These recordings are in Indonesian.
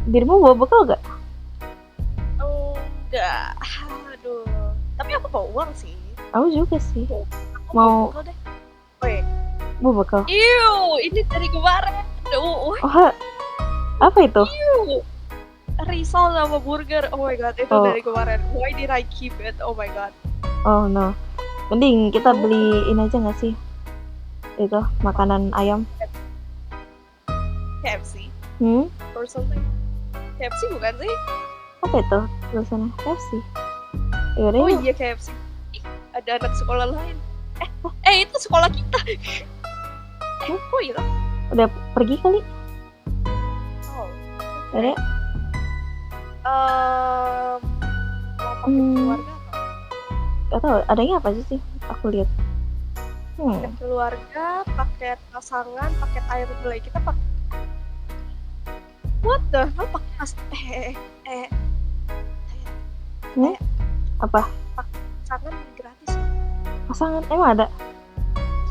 Dirimu bawa bekal gak? Enggak. Aduh. Tapi aku bawa uang sih. Aku juga sih. Aku Mau bawa bekal deh. Weh. bawa bekal. Ini dari kemarin. Oh, apa itu? Risol sama burger. Oh my god, itu dari kemarin. Why did I keep it? Oh my god. Oh no. Mending kita beliin aja gak sih? Itu makanan ayam. KFC. Or something. KFC bukan sih? Apa itu tulisannya? KFC. Yaudah, oh iya KFC. Ada anak sekolah lain. Itu sekolah kita. Kok itu? Udah pergi kali? Oh. Ada? Mau pakai keluarga apa? Gak tau, adanya apa sih? Aku lihat. Paket keluarga, paket pasangan, paket air gulai. Kita pakai what the hell? Apa? Pasangan gratis. Pasangan? Emang ada?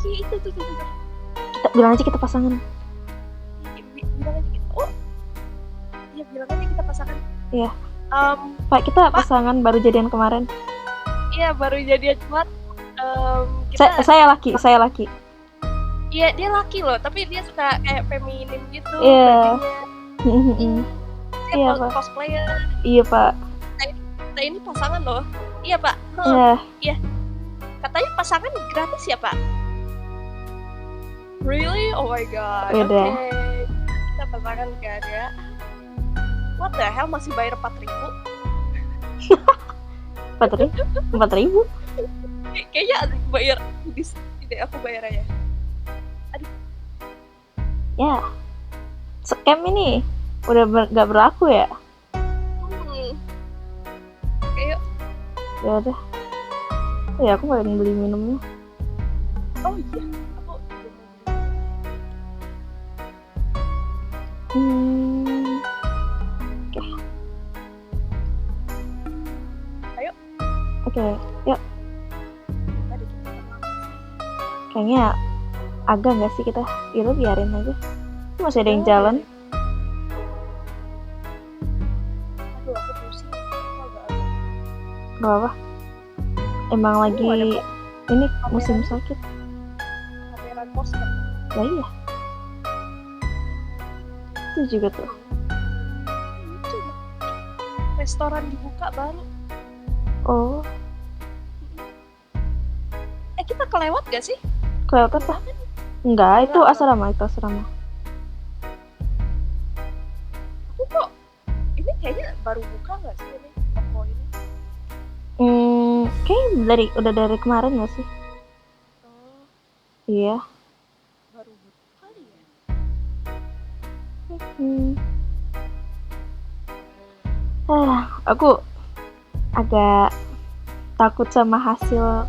Iya itu. Kita bilang aja kita pasangan. Bilang aja kita. Oh. Iya bilang aja kita pasangan. Iya. Pak, kita pasangan baru jadian kemarin. Iya baru jadian cuman. Saya laki. Iya dia laki loh, tapi dia suka kayak feminim gitu. Iya. Dia cosplayer. Iya pak. Kita ini pasangan loh. Iya pak. Iya. Katanya pasangan gratis ya pak. Really? Oh my god. Udah. Okay. Kita pasangan kan ya. What the hell, masih bayar 4.000? 4.000? Kayaknya bayar di sini aku bayar aja. Aduh. Ya. Scam ini udah gak berlaku ya? Ayo. Ya udah. Ya aku pengen beli minumnya. Oh iya. Oke, yuk. Kayaknya agak nggak sih kita? Itu biarin aja. Masih ada yang jalan. Aduh, aku pusing. Gak apa-apa. Emang lagi ini musim sakit. Pameran pos kan? Ya iya. Itu juga tuh. Restoran dibuka baru. Oh. Kita kelewat gak sih? Kelewat apa? Enggak, itu asrama. Aku kok ini kayaknya baru buka gak sih ini toko ini? Kayaknya udah dari kemarin gak sih? Iya. Baru buka kali ya? Aku agak takut sama hasil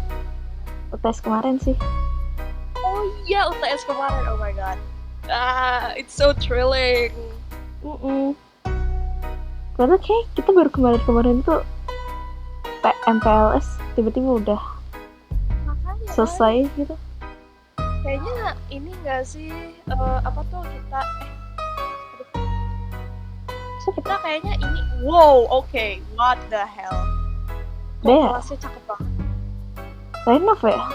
UTS kemarin sih. Oh iya, UTS kemarin. Oh my god. It's so thrilling. Karena kayak kita baru kemarin tuh MPLS tiba-tiba udah selesai gitu. Kayaknya ini nggak sih apa tuh kita kita kayaknya ini okay, what the hell. Kelasnya cakep banget. Renov ya?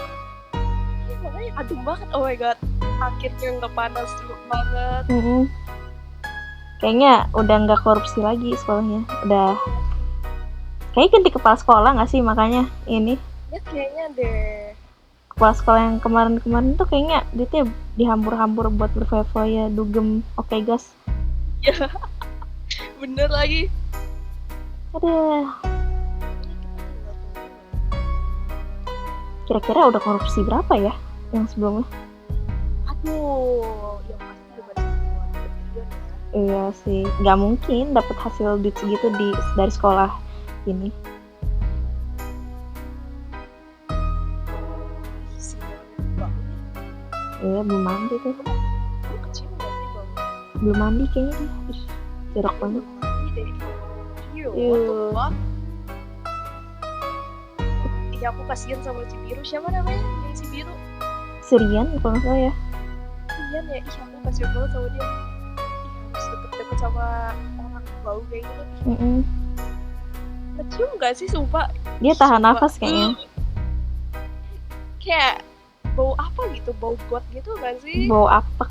Iya makanya adem banget. Oh my god, akhirnya nggak panas banget. Kayaknya udah nggak korupsi lagi sekolahnya. Udah kayaknya ganti kepala sekolah nggak sih, makanya ini? Ya kayaknya deh. Kepala sekolah yang kemarin tuh kayaknya dia dihambur-hambur buat berfoya-foya dugem oke gas. Ya bener lagi. Aduh. Kira-kira udah korupsi berapa ya yang sebelumnya? Aduh, yang pasti udah banyak triliun ya. Iya sih, nggak mungkin dapat hasil duit segitu dari sekolah ini. Iya, belum mandi tuh. Kecil berarti bang. Belum mandi kayaknya dia. Jorok banget. Ya aku kasihan sama si biru. Siapa namanya yang si biru? Sirian kalau nggak salah ya. Sirian ya, aku kasihan banget sama dia. Harus deket-deket sama orang bau kayak gitu. Kecium nggak sih sumpah? Dia tahan Sumpah. nafas kayaknya. Kayak bau apa gitu, bau got gitu nggak sih? Bau apek.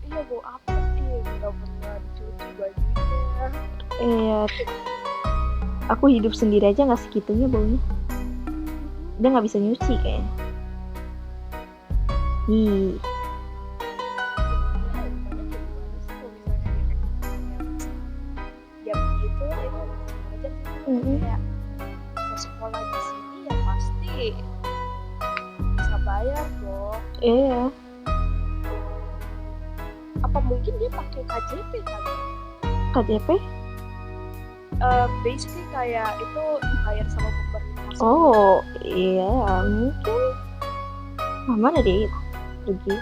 Iya bau apa? Iya nggak pernah dicuci bajunya. Iya. Aku hidup sendiri aja nggak segitunya baunya. Dia nggak bisa nyuci kayaknya. Ih. Ya begitu lah itu aja sih. Kayak mau sekolah di sini ya pasti bisa bayar dong. Iya. Apa mungkin dia pakai KJP kali? KJP? Basically kayak itu dibayar sama pemerintah. Oh iya mungkin. Mana dia itu? Rugi.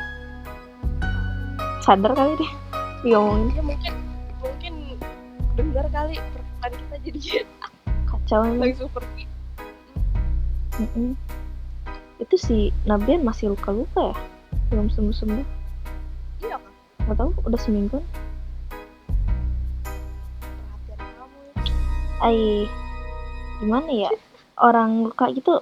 Sadar kali dia diomongin. Dia mungkin dengar kali perkataan kita jadi Kacau emang. langsung pergi. Itu si Nabian masih luka-luka ya? Belum sembuh-sembuh? Iya kan? Gak tahu udah seminggu. Perhatian kamu. Gimana ya? Orang luka gitu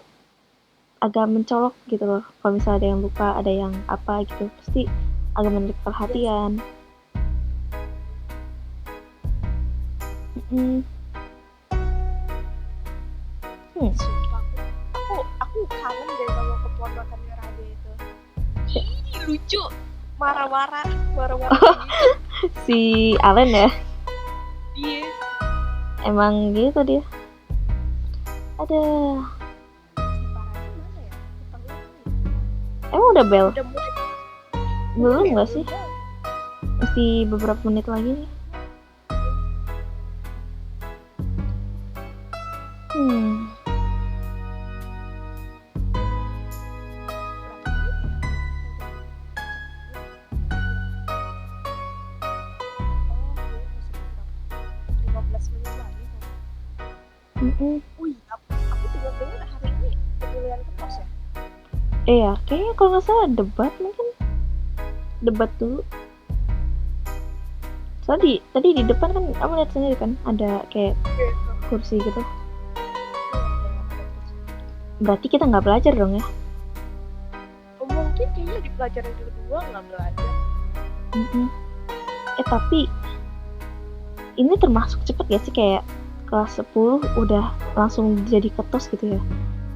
agak mencolok gitu loh. Kalau misalnya ada yang luka, ada yang apa gitu, pasti agak menarik perhatian. Sumpah aku kangen deh sama keponakannya Rade itu. Ih lucu, marah-marah gitu. Si Allen ya? Iya. Emang gitu dia. Ada. Si Parahnya mana ya? Aku tahu ini. Emang udah bel? Udah mulai. Belum Ya, nggak sih? udah. Masih beberapa menit lagi nih. Wih, aku dengar hari ini pemilihan ketos ya? Iya, kayaknya kalau nggak salah debat mungkin. Debat dulu. Soalnya tadi di depan kan kamu lihat sendiri kan ada kayak kursi gitu. Berarti kita nggak belajar dong ya? Mungkin kayaknya di pelajaran kedua nggak belajar. Tapi ini termasuk cepet ya sih, kayak kelas 10 udah langsung jadi ketos gitu ya.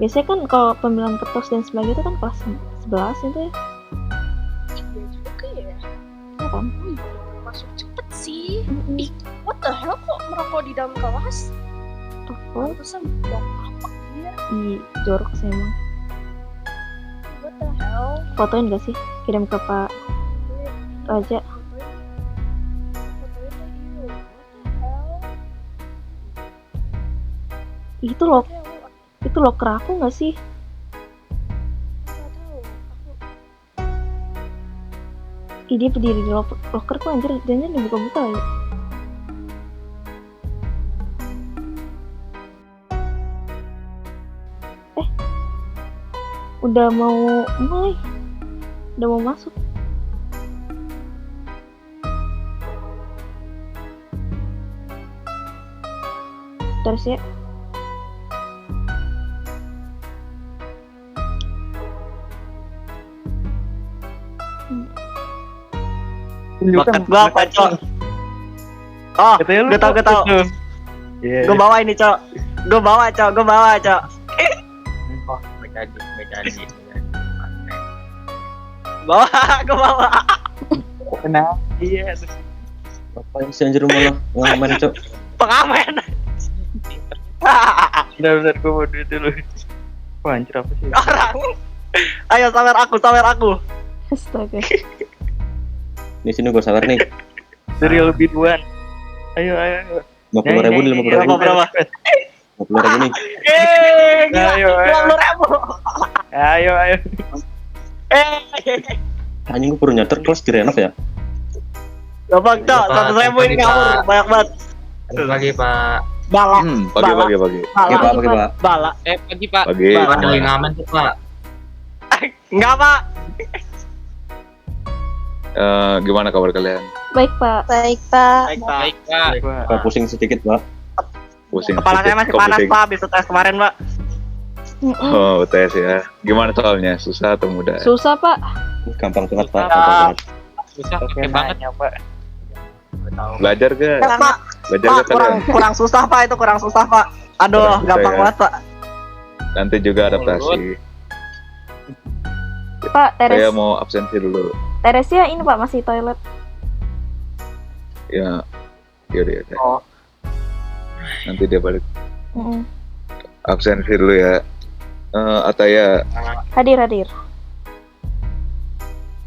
Biasanya kan kalau pemilihan ketos dan sebagainya itu kan kelas 11 itu ya. Iya juga ya. Iya kan? Wih, masuk cepet sih. Ih, what the hell kok merokok di dalam kelas? Oh, Pantesan buang apa dia? jorok sih emang. What the hell? Fotoin gak sih? Kirim ke Pak Raja. Itu loker aku nggak sih? Dia berdiri di lokerku anjir, jangan dibuka-buka lagi. Udah mau mulai. Udah mau masuk. Terus ya. Bakat gua apa, Cok? Oh, gue tau. Gue bawa ini, Cok. Gue bawa, Cok. Oh, jadi. Gue bawa. Kenapa? Iya. Ngapain sih anjir malah ngamen, Cok? Pengamen. Bener-bener gue mau duit dulu. Wah, anjir apa sih? Orang. Ayo sawer aku. Astaga. Di sini gue sawer nih. Dari lebih duan. Ayo. 50.000 nih, 50.000. Berapa? 50.000 nih. Ayo. 50.000. Ayo. Anjing gue perlu nyater kelas direnov ya. Gampang, Cok. 100.000 ini ngawur, banyak banget. Pagi Pak. Bala. Pagi. Pak. Bala. Pagi Pak. Pagi. Ada yang ngamen tuh Pak. Enggak, Pak. Gimana kabar kalian? Baik, Pak. Baik, Pak. Baik, Pak. Baik, Pak. Pak pusing sedikit, Pak. Pusing. Kepala saya masih panas, Pak, habis tes kemarin, Pak. Oh, tes ya. Gimana soalnya? Susah atau mudah? Susah, Pak. Gampang banget, Pak. Ya. Gampang banget. Susah Oke banget. Pak. Belajar gak? Pak, Belajar Pak, gak kalian? kurang susah, Pak, itu kurang susah, Pak. Aduh, Kurang susah, gampang ya. banget, Pak. Nanti juga adaptasi. Pak, Saya mau absensi dulu. Teresnya ini, Pak, masih toilet. Ya, yaudah. Oh. Nanti dia balik. Mm-mm. Absensi dulu ya. Ataya, Hadir.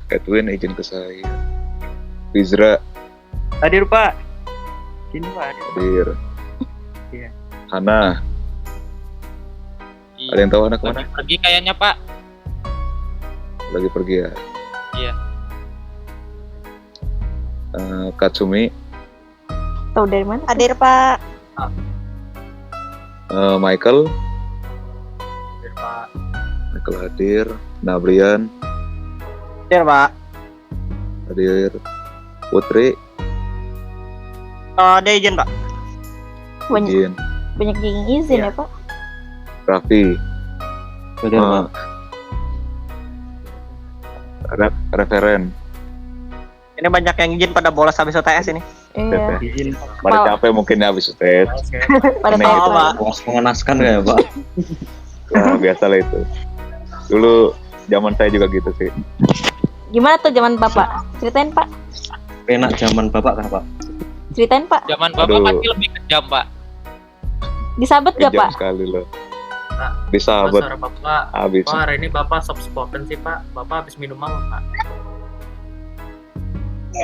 Edwin izin ke saya. Fizra Hadir Pak. Sini Pak. hadir. Iya. Hana, ada yang tahu Hana kemana? Lagi pergi kayaknya, Pak. Lagi pergi ya. Iya. Katsumi, Tahu dari mana? Hadir, Pak. Michael Hadir, Pak. hadir. Nabrian Iya, Pak. hadir. Putri Dia izin, Pak. izin. Banyak yang izin ya, Pak. Raffi, Udah, Pak. referen. Ini banyak yang izin pada bolos habis UTS ini. Iya. Izin. Pada capek mungkin habis tes. Pada Ini tahu, Oh, Pak. Pak. Puas mengenaskan gak ya, Pak? Ya, biasa lah itu. Dulu zaman saya juga gitu sih. Gimana tuh zaman Bapak? Ceritain, Pak. Enak zaman Bapak kah, Pak? Ceritain, Pak. Zaman Bapak Aduh. pasti lebih kejam, Pak. Disabet gak, Kejam Pak? sekali loh. Nah, Disahabat Suara Bapak. habis. Pak, hari ini Bapak soft spoken sih, Pak. Bapak habis minum apa, Pak?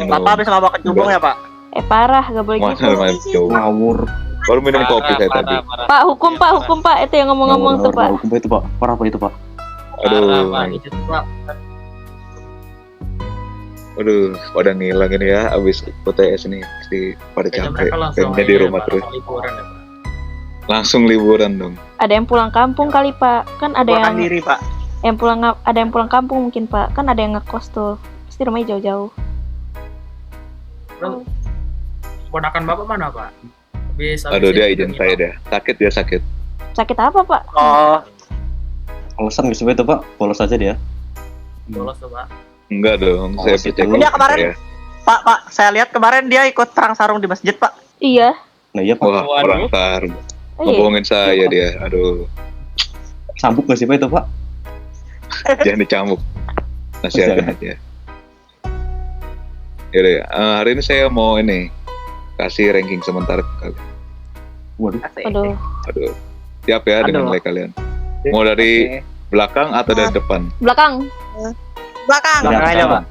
Bapak habis mabok kecubung ya, Pak? Parah, gak boleh Mana gitu. main jauh. Ngawur. Baru minum kopi saya tadi. Pak, hukum, Pak. Itu yang ngomong-ngomong tuh, Pak. Hukum itu, Pak. Parah, Pak, itu, Pak. Aduh, pada ngilang ini ya abis UTS ini pasti pada capek. Pengennya di rumah terus. Liburan ya, Pak. Langsung liburan dong. Ada yang pulang kampung kali, Pak. Kan ada Buatan yang diri, Pak. ada yang pulang kampung mungkin, Pak. Kan ada yang ngekos tuh. Pasti rumahnya jauh-jauh. Ponakan Bapak mana, Pak? Aduh, dia izin saya deh. Sakit dia sakit. Sakit apa, Pak? Oh, Alasan gak sesuai itu, Pak. Polos aja dia. Bolos tuh, Pak. Enggak dong, Oh, saya situ. percaya. Dia kemarin- saya. Pak, saya lihat kemarin dia ikut perang sarung di masjid, Pak. Iya. Nah, iya, Pak. Wah, Waduh. orang tar. Oh, iya. Ngebohongin saya dia. Aduh, Sambuk gak sih, Pak, itu, Pak? jangan dicambuk. Nasihatin aja. Yaudah ya, hari ini saya mau ini kasih ranking sementara ke kalian. Waduh. Aduh. Aduh, siap ya dengan Aduh. nilai kalian. Mau dari belakang atau dari depan? Belakang. Belakang. Belakang aja, Pak.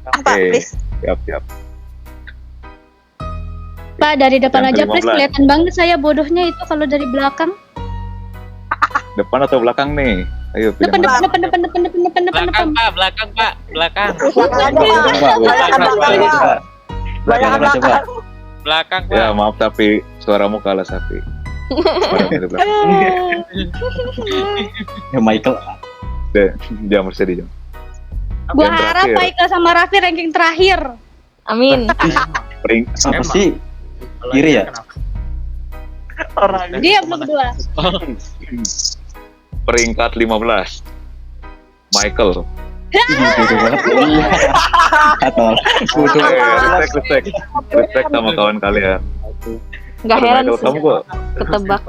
Pak, Oke. please. Siap. Pak, dari depan Yang aja please, 15. kelihatan banget saya bodohnya itu kalau dari belakang. Depan atau belakang nih? Ayo pilih Depan, mana? depan. Belakang, Pak. Belakang, Pak. Belakang. Belakang aja, Pak. Belakang, Pak. Belakang aja, Pak. Belakang, Pak. Ya maaf tapi suaramu kalah sapi. Suaramu dari belakang. Ya, Michael. Deh, jangan bersedih jangan. Gua Yang harap terakhir. Pak Iqbal sama Raffi ranking terakhir. Amin. Pering, Apa Emang. sih? Kalau Kiri dia ya? kenapa? Orang. Dia belum berdua. peringkat 15. Michael. Bodoh banget. Atau Respect sama kawan kalian. Nggak heran Michael, sih. kamu kok Ketebak.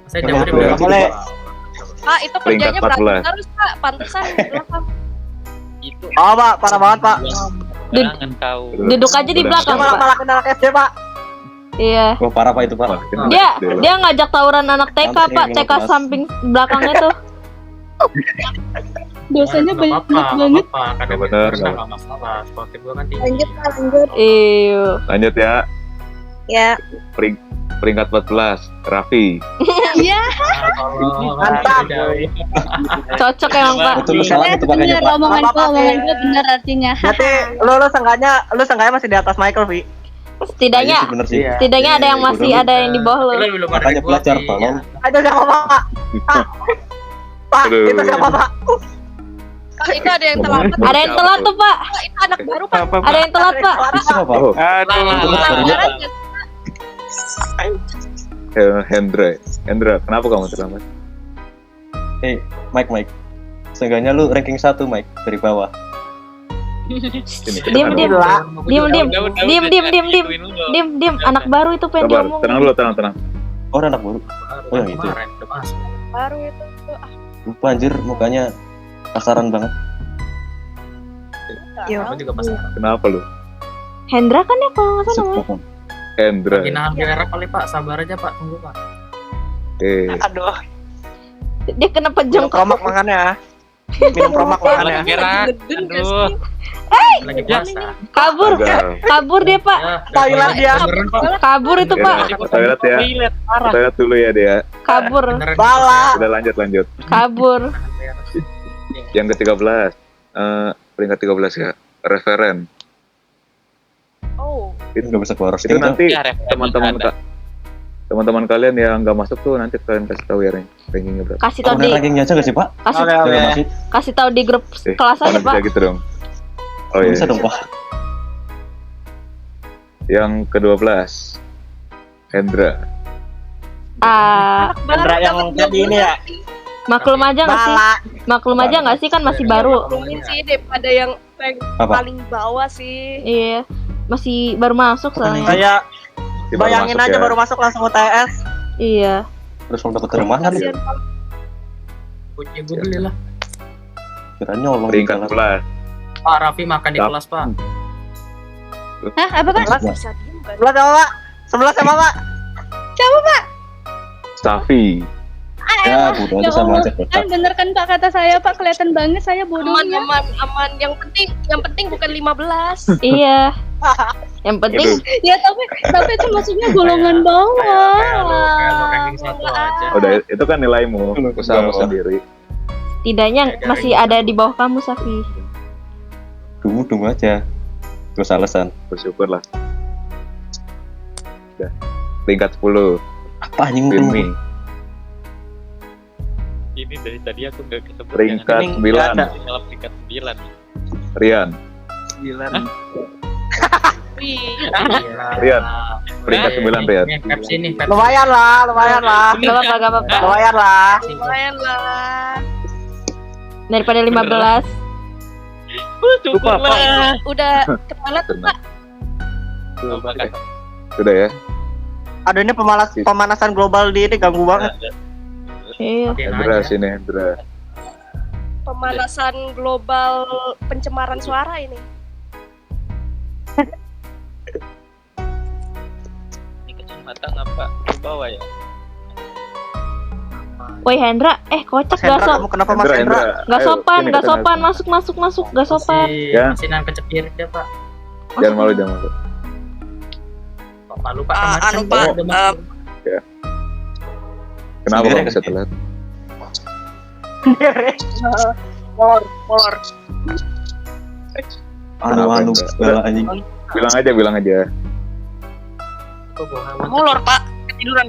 Saya jauh dari Boleh. belakang. Boleh. Pak, itu Peringkat kerjanya 14. berantem terus, Pak. Pantesan di belakang. Itu. Oh, Pak, parah banget, Pak. Jangan kau. Duduk aja di Udah. belakang, Dia malah Pak. malah kenal SD, Pak. Iya. Wah, parah, Pak, itu, Pak. Dia ngajak tawuran anak TK, Santai, Pak. belum TK kelas. samping belakangnya tuh. Dosanya banyak banget. Kadang Bener, nggak masalah. Sportif gua kan tinggi. Lanjut, Pak, lanjut. Iya. Lanjut ya. Ya. Peringkat 14. Raffi. Iya, Mantap. Cocok emang, Pak. Itu lu salah itu pakainya, bener Pak. omongan Apa-apa, gua bener artinya. Berarti lu seenggaknya masih di atas Michael, Vi. Setidaknya Iya sih, bener sih. Iya. setidaknya ada yang masih ada yang di bawah lo. Makanya belajar, Pak. Itu siapa, Pak? Pak, Aduh. itu siapa, Pak? Itu ada yang telat. Ada yang telat tuh, Pak. Itu anak baru, Pak. Ada yang telat, Pak. Bisa apa? Oh, Lah. Hendra, kenapa kamu terlambat? Mike. Seenggaknya lu ranking 1, Mike, dari bawah. Sini, Diam, tenang diam. dulu. Diam. Anak baru itu pengen Sabar, diomongin. tenang dulu, tenang. Oh, anak baru. Oh, yang itu. Kemarin udah masuk. Baru itu. Lupa anjir, mukanya kasaran banget. Aku juga pas. Kenapa lu? Hendra kan ya kalau nggak salah namanya. Sepuluh. Hendra. Lagi nahan biar kali Pak, sabar aja Pak, tunggu Pak. Aduh, Dia kena minum pejong promak makannya. Minum promak makannya. Aduh. Lagi puasa. Kabur dia, Pak. Ya, Thailand dia. beneran, Pak. Kabur itu, Pak. Ke toilet ya. Ke toilet dulu ya dia. Kabur. Beneran. Bala. Udah lanjut. Kabur. Yang ke-13. Peringkat 13 ya. Referen. Oh, Itu nggak bisa keluar. Itu nanti teman-teman kalian yang nggak masuk tuh nanti kalian kasih tahu ya rankingnya berapa. Kasih tahu Tahu di rankingnya aja nggak sih, Pak? kasih Oke. Jangan masuk. kasih tahu di grup kelas aja, mana Pak. bisa gitu dong. Oh iya. Bisa dong, Pak. Yang ke-12. Hendra. Hendra yang jadi ini ya. Maklum aja nggak sih? Bala. Maklum aja nggak sih kan masih baru. maklumin sih daripada yang rank Apa? paling bawah sih. Iya. Masih baru masuk soalnya. Kayak Dia baru bayangin masuk aja ya. baru masuk langsung UTS. Iya. Terus kalau dapet rumah kan Kasihan Pak. Kunci gue beli lah. kira nyolong. Peringkat 11. Pak Raffi makan di Dap. kelas Pak. Hah, apa, Pak? Bisa diem gak? Sebelah sama Pak. Sebelah sama Pak. Safi. Ya, bodoh Ya aja sama Allah, aja. kan bener kan Pak kata saya, Pak, kelihatan banget saya bodohnya. Aman. Yang penting bukan 15. Iya. Yang penting Waduh. Ya tapi itu maksudnya golongan bawah. Kayak lo ranking 1 aja. Udah itu kan nilaimu, usahamu sendiri. setidaknya masih ada di bawah kamu, Safi. Dungu aja. Terus alasan. Bersyukurlah. Udah. Peringkat 10. Apa anjing Firmi. Ini dari tadi aku nggak ketemu. Peringkat Ini 9. nggak ada. Salah peringkat 9. Rian. 9. Wih, Rian. Peringkat 9 Rian. Nih, Pepsi nih, Pepsi. Lumayan lah. Gak apa-apa. Lumayan lah. lumayan lah. Daripada 15. Lupa apa? Udah ke toilet tuh, Pak. Sudah ya. Aduh ini pemanasan global di ini ganggu banget. Iya. Matiin Hendra aja. sini Hendra. Pemanasan global pencemaran suara ini. Ini kecamatan apa? Di bawah ya. Woi Hendra, kocak Hendra, gak kamu kenapa Mas Hendra? Gak Ayo, sopan, sini gak ke tengah. sopan, masuk, gak sopan. Ya. Masih nan kecepir dia Pak. Jangan malu. Kok malu Pak? Anu, Kemarin Pak, udah masuk. Kenapa Sendiri kamu bisa telat? Molor. Anu segala anjing. Bilang aja. Kok gua amat. Molor, Pak. Ketiduran.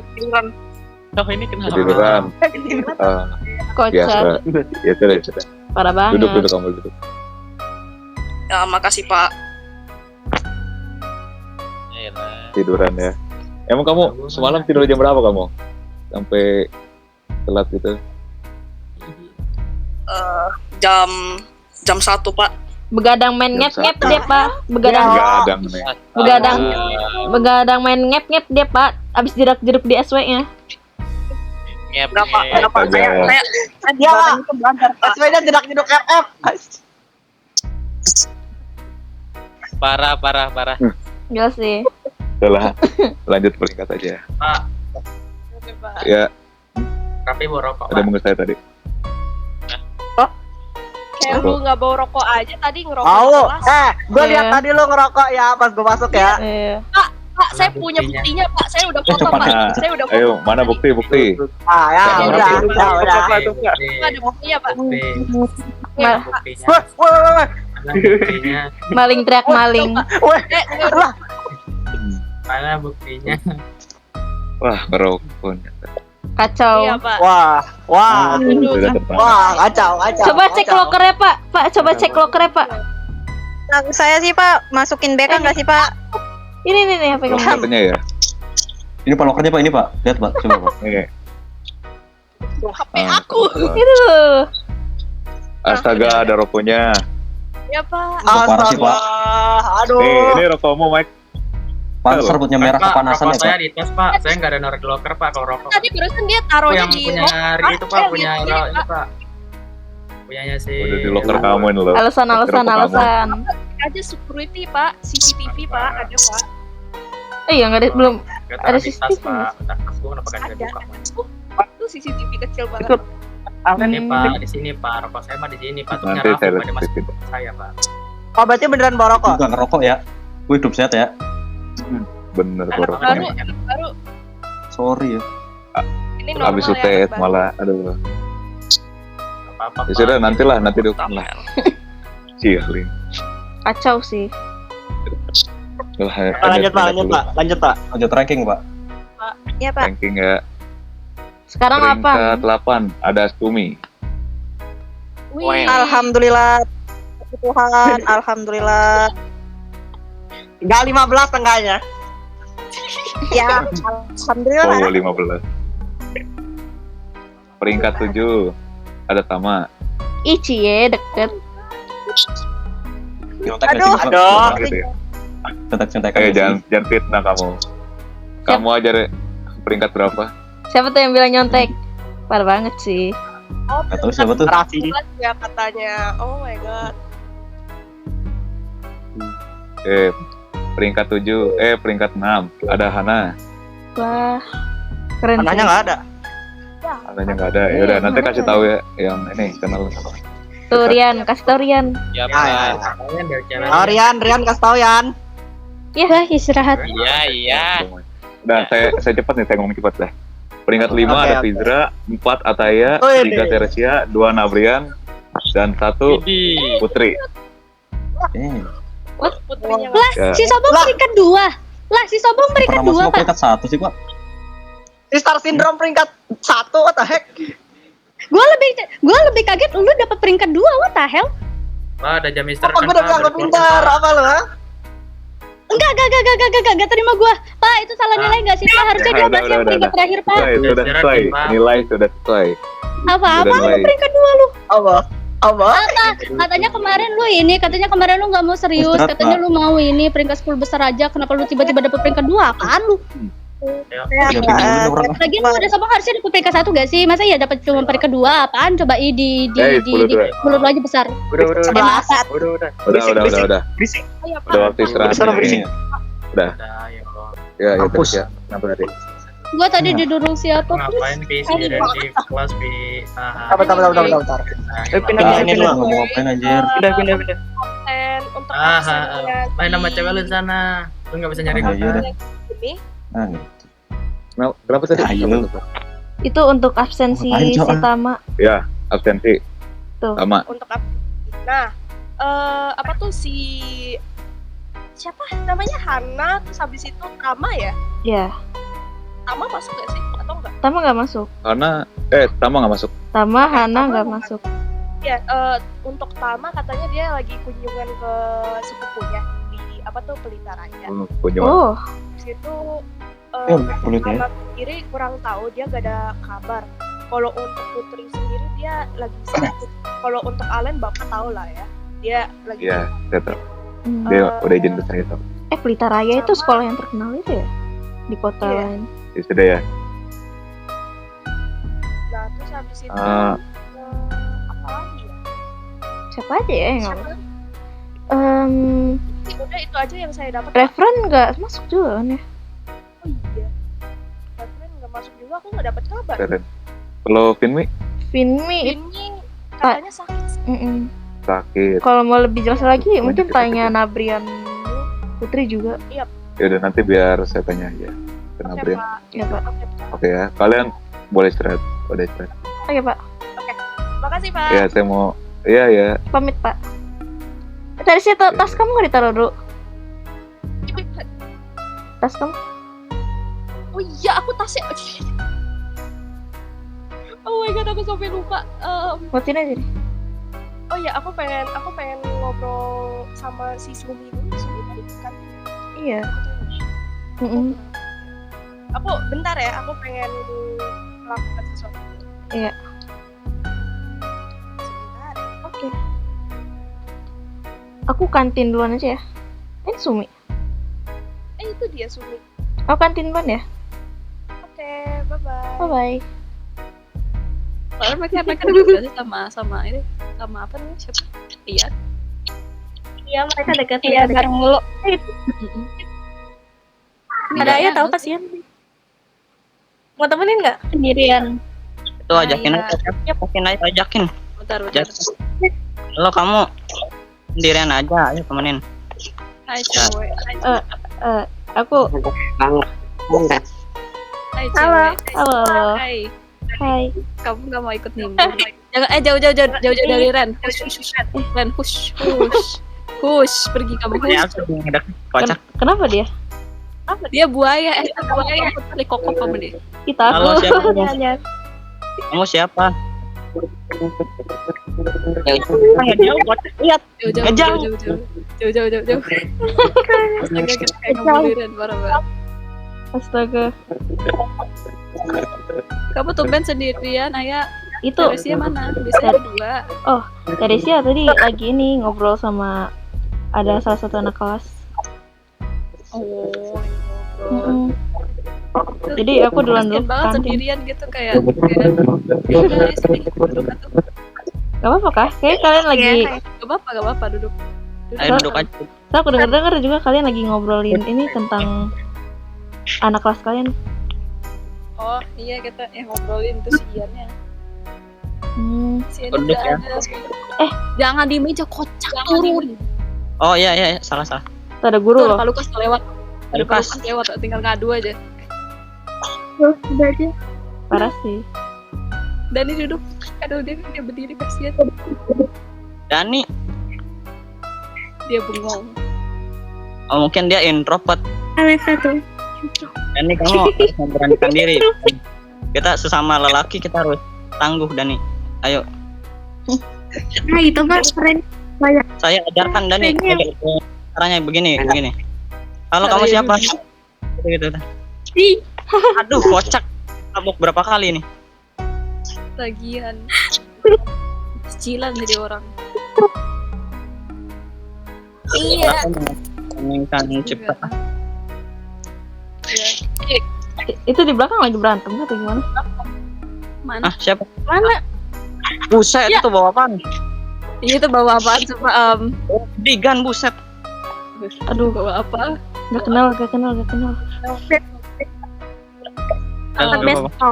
Oh ini kenapa? Ketiduran. Kocak, Biasa. Ya sudah. parah banget. Duduk kamu duduk. Ya, makasih, Pak. Yaelah. Tiduran ya. Emang kamu semalam tidur jam berapa kamu? Sampai telat gitu. Jam 1, Pak. Begadang main Jam ngep-ngep satu. dia, Pak. Begadang main ngep-ngep dia, Pak. Abis jerak-jeruk di SW-nya. Ngep. Kenapa Astaga. saya dia SW-nya jedak-jeduk FF. Parah. Gila sih. Udahlah. Lanjut peringkat aja. Pak, Oke, Pak. Ya, Raffi bawa rokok ada Pak. menurut saya tadi. Kayak lu nggak bawa rokok aja tadi ngerokok di Mau. kelas. Gue Iya. lihat tadi lu ngerokok ya pas gue masuk ya. Iya. Pak, saya punya buktinya, Pak. Saya udah foto, Pak. Saya udah foto. Ayo, mana bukti? Ah ya Jangan udah. rapi. Ada buktinya, Pak. Ma- Buktinya. Woi. Mana buktinya? Maling teriak maling. Mana buktinya? Wah, ngerokok. Kacau. Iya Pak. Wah, Sudah terpana. wah, kacau. Coba cek lokernya, Pak. Pak, coba cek lokernya, Pak. Nah, saya sih Pak, masukin BK nggak sih Pak? Ini HP Belum kamu. katanya ya. Ini Pak lokernya Pak, ini Pak. Lihat Pak, coba Pak. Oke. HP aku. Itu loh. Astaga, ada rokoknya. Ya Pak. Parah sih, Pak. Aduh. Ini rokokmu, Mike. Pantes serbutnya merah Pak, kepanasan rokok ya saya Pak. di tas Pak, saya nggak ada naruh di loker Pak kalau rokok. Tadi barusan dia Aku taruhnya yang di punya itu Pak, punya ini Pak. Punyanya si. Udah di loker kamu ini loh. Alasan. aja security Pak, CCTV Pak, ada Pak. Iya, nggak ada, belum. Nggak ada taruh di tas CCTV, Pak. Bentar, tas gua kenapa nggak Ada. dibuka Pak? Itu CCTV kecil banget. Ikut. Ini Pak, di sini Pak, rokok saya mah di sini Pak. Tuknya Nanti Raffi saya Pak, dia masuk lihat. ke saya Pak. Oh, berarti beneran bawa rokok? Bukan ngerokok ya. Gue hidup sehat ya. Bener Anak rokok. baru Sorry ya. ini normal Habis ya, UTS anak baru. malah, aduh. Nggak apa-apa. Ya Pak. sudah, nanti dukung lah. Cieling. Kacau sih. Lanjut, Pak. Lanjut ranking Pak. Ya Pak. Ranking ya. Sekarang apa? Peringkat 8 ada Stumi. Wih, Alhamdulillah. Tuhan, alhamdulillah. Enggak 15 tengahnya. Ya, alhamdulillah. Oh, 15. Peringkat 7 ada Tama. Ih, cie, deket. Nyontek Aduh. nggak sih, Pak? Aduh. Gitu ya. Contek-contekan. Jangan fitnah kamu. Kamu aja deh. Peringkat berapa? Siapa tuh yang bilang nyontek? Parah banget sih. oh, Nggak tahu siapa tuh. Rasi. ya katanya. Oh my god. Peringkat 7, peringkat 6 ada Hana. Wah, keren. Anaknya sih. nggak ada. Hananya nggak ada. Ya udah nanti kasih tahu ya yang ini channel. Tuh Rian, kasih tau Rian. Ya, Ya, Pak. ya. Kalian dari cewek. Oh, Rian kasih tau Yan. Wah, istirahat. Iya. Udah saya cepat nih, saya ngomong cepat deh. Peringkat 5 Oke, ada oke. Fizra, 4 Ataya, Oh, iya, 3 iya. Teresia, 2 Nabrian, dan 1 Idi. Putri. Putrinya Lah, Ya. si Sobong peringkat 2. Lah, si Sobong peringkat Pernah masuk 2, Pak. peringkat 1 sih Pak. Si Star Syndrome peringkat 1, what the heck? Gua lebih kaget lu dapat peringkat 2, what the hell? Pak, ada jam Mister Apa gue udah bilang gue pintar, apa lu, ha? Enggak terima gua. Pak, itu salah nilai enggak sih, Pak? Harusnya dia masih yang peringkat terakhir, Pak. Sudah sesuai, nilai sudah sesuai. Apa-apa Sudah lu nilai. peringkat 2 lu. Apa? Katanya kemarin lu nggak mau serius, Istirahat, katanya Pak. lu mau ini peringkat 10 besar aja. Kenapa lu tiba-tiba dapet peringkat 2? Apaan lu? Ya pindah orang. Lagi lu udah sama harusnya dapet peringkat 1 gak sih? Masa ya dapat cuma peringkat 2? Apaan? Coba di 10-2. mulut lu aja besar. Udah. Sebelas. Udah. Berisik. ya Udah Pak. waktu istirahat. Berisik, berisik. Udah, ya Allah. Ya, Mampus. ya. Kenapa tadi? Gua tadi didorong siapa? Ngapain di kelas di Bentar. Pindah ini dulu. Ngomong ngapain anjir? Pindah. Konten untuk absennya main sama cewek lu di sana. Lu nggak bisa nyari Ah, iya dah. ini. Nah, nih. Kenapa tadi? Ayo. Itu untuk absensi Ngapain, Cok? si Tama. Ya, absensi. Tuh. Sama. Untuk nah, apa tuh si siapa namanya Hana, terus habis itu Tama ya? Ya, Tama masuk gak sih atau enggak? Tama nggak masuk. Karena Tama nggak masuk. Tama, Hana Tama nggak nggak masuk. Ya, untuk Tama katanya dia lagi kunjungan ke sepupunya di apa tuh Pelita Raya. Kunjungan. Oh, Di situ Kulit ya. Tama sendiri kurang tahu, dia gak ada kabar. Kalau untuk Putri sendiri dia lagi sakit. Kalau untuk Alen bapak tahu lah ya, dia lagi Iya, saya tahu. hmm. Dia udah izin ke saya tahu. Pelita Raya itu sekolah yang terkenal itu ya di kota Iya. lain. Ya sudah ya. Nah, terus habis itu Ah. apa lagi ya? Siapa aja ya yang nggak Siapa? masuk? Udah itu aja yang saya dapat. Referen nggak masuk juga kan ya? Oh iya. Referen nggak masuk juga, aku nggak dapat kabar. Keren. Kalau Finmi Finmi, Ini katanya sakit. sakit. kalau mau lebih jelas lagi Oh, mungkin sakit. tanya Nabrian Putri juga. Ya udah nanti biar saya tanya aja ke Oke, Nabrian. Pak. Ya Pak. Oke ya. Kalian boleh istirahat. Udah istirahat. Oke Pak, Makasih Pak. Ya saya mau. Iya ya. pamit Pak. Tadi sih tas kamu nggak ditaruh dulu? Tas kamu? Oh iya, aku tasnya. my god, aku sampai lupa. Buatin aja deh. Oh ya, aku pengen ngobrol sama si Sumi dulu. Sumi tadi kan? Iya. Aku bentar ya, aku pengen melakukan sesuatu. Iya. Sebentar. Oke. Aku kantin duluan aja ya. Sumi. Itu dia Sumi. Aku kantin duluan ya. Oke, bye-bye. Bye-bye. Padahal mereka dekat sih sama ini, sama apa namanya, siapa? Iya. Iya, mereka dekat. Iya, bareng mulu. Ada Ayah tahu kasihan. Mau temenin nggak? Sendirian. Itu ajakin aja, ajakin. Bentar. Lo kamu sendirian aja, ayo temenin. Hai cewek. Aku. Hai Halo. cewek. Halo. Hai. Kamu nggak mau ikut nimbrung? Jangan, jauh dari Ren. Ren, hush. Pergi kamu, Ya, hush. aku udah kocak. Kenapa dia? Dia buaya, aku tali kokok kamu deh. Kita Halo, aku. siapa? Nyanyi. Kamu siapa? Jauh, kocak. Lihat. Jauh. Astaga, kita kayak ngebully Ren, parah banget. Astaga. Kamu tumben sendirian, Ayah. Itu. Teresia mana? Biasanya berdua. Oh, Teresia tadi lagi ini ngobrol sama ada salah satu anak kelas. Oh, Jadi aku duluan Miskin dulu. banget sendirian gitu kayak Gak apa-apa kah? Kayak kalian lagi. Gak apa-apa duduk. Ayo duduk aja. So, aku denger juga kalian lagi ngobrolin ini tentang anak kelas kalian. Oh iya, kita ngobrolin tuh si Iannya. Si Ian Duduk ya. ada. Jangan di meja, kocak turun. Oh iya, salah. Tuh ada guru loh. Pak Lukas lewat. Ada Pak Lukas. Lukas lewat, tinggal ngadu aja. Udah aja. Parah sih. Dani duduk. Aduh, dia berdiri, kasihan. Dani, Dia bengong. oh mungkin dia introvert. Alexa tuh. Dani, kamu harus memberanikan diri. Kita sesama lelaki, kita harus tangguh, Dani. Ayo, Nah itu mah keren. saya ajarkan Dani. Caranya begini. Halo, kamu siapa? Gitu. Aduh, kocak. Tabuk berapa kali nih? Lagian. Cicilan jadi orang. Iya. Menginginkan cepat. Ya. Itu di belakang lagi berantem atau gimana? Mana? Ah, siapa? Mana? Buset, Ya. itu bawa apaan? Ini tuh bawa apaan coba? Digan, buset. Aduh, Bawa apa? gak kenal.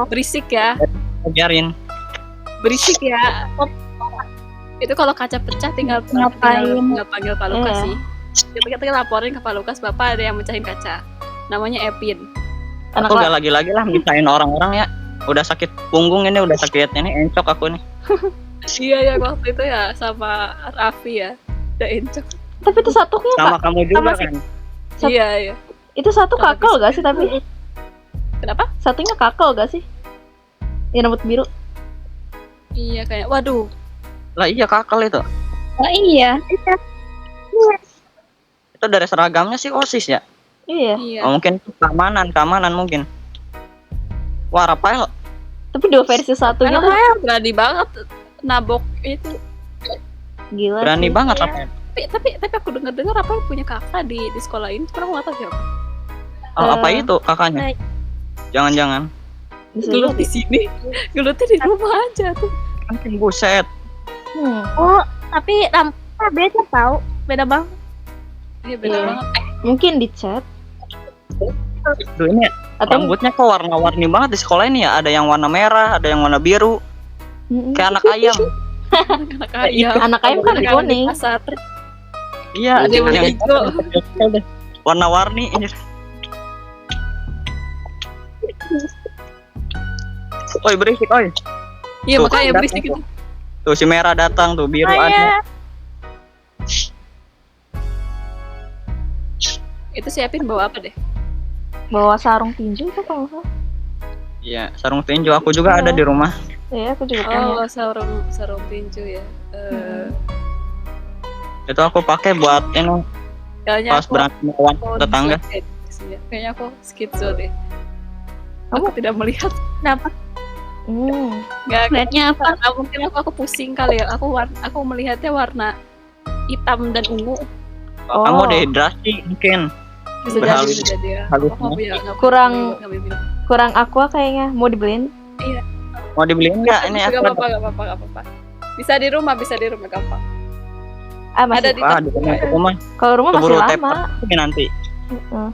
Berisik ya. Ajarin. Berisik ya. Itu kalau kaca pecah tinggal panggil Pak Lukas sih. Kita laporin ke Pak Lukas, Bapak ada yang mecahin kaca. Namanya Epin. Anak Aku kelas. gak lagi-lagi lah misahin orang-orang ya. Udah sakit punggung ini, udah sakit ini, encok aku nih. Iya ya, waktu itu ya sama Raffi ya. Udah encok. Tapi itu satunya Sama kak. kamu juga sama kan. Iya. Itu satu kakal gak sih tapi? Kenapa? Satunya kakal gak sih? Yang rambut biru. Iya kayak, waduh. Lah iya, kakal itu. Oh iya. Itu dari seragamnya sih OSIS ya. Iya. Iya. Oh, mungkin keamanan mungkin. Wah, Rafael. Tapi dua versi satunya Karena tuh Rafael berani banget nabok itu. gila. Berani sih. banget Rafael. Tapi aku dengar Rafael punya kakak di sekolah ini. Sekarang nggak tahu siapa. Oh, apa itu kakaknya? Baik. Jangan-jangan. Bisa Gelut jadi. di sini. Gelutnya di rumah aja tuh. Mungkin buset. Oh, tapi rambutnya beda tau. Beda banget. Iya beda Iya. banget. Mungkin di chat Duh, ini atau rambutnya kok warna-warni banget di sekolah ini ya. Ada yang warna merah, ada yang warna biru. Kayak anak ayam. Anak ayam. Anak ayam kan Anak kuning. di pasar. Iya, Ada yang warna hijau. warna-warni ini. Oi, berisik, oi. Iya Tuh, makanya datang berisik tuh. itu. Tuh si merah datang, tuh biru ada. Itu siapin bawa apa deh? Bawa sarung tinju itu kalau nggak salah. Iya, sarung tinju aku juga ada di rumah. Iya, aku juga punya. Oh, sarung tinju ya. Itu aku pakai buat ini Kayaknya pas berantem lawan tetangga. Kayaknya aku schizo deh. Kamu? Aku tidak melihat. Kenapa? Nggak, Lihatnya apa? mungkin aku pusing kali ya. Aku melihatnya warna hitam dan ungu. Oh. Kamu dehidrasi mungkin. Bisa Berhalus. jadi ya. Halus. Aku nggak Kurang- nggak bilang. Kurang aqua kayaknya, mau dibeliin? Mau dibeliin nggak? Ini Nggak aku apa-apa. Bisa di rumah gampang. Masih. Ada di di rumah. Kalau rumah masih Keburu lama. tepar ini nanti. Heeh.